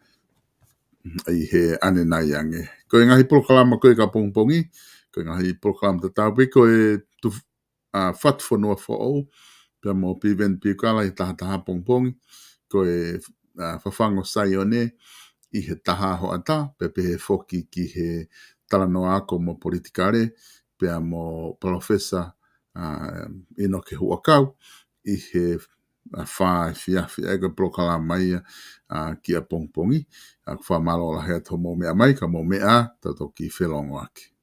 ai he ane nai ange. Ko e ngahi proklama ko e ka pongpongi, ko e ngahi proklama ta tau ko e tu fat whanua whao, pia mo piven piukala i taha pongpongi, ko e whawhango sai o ne, I he taha ho ata, pe he foki ki he talanoa ako mo politikare, pia mo professor ino ke huakau, I he wha fiafi ega proklama ia ki a pongpongi, a wha malo la hea to mo mea mai ka mo mea tato ki whelongo ake.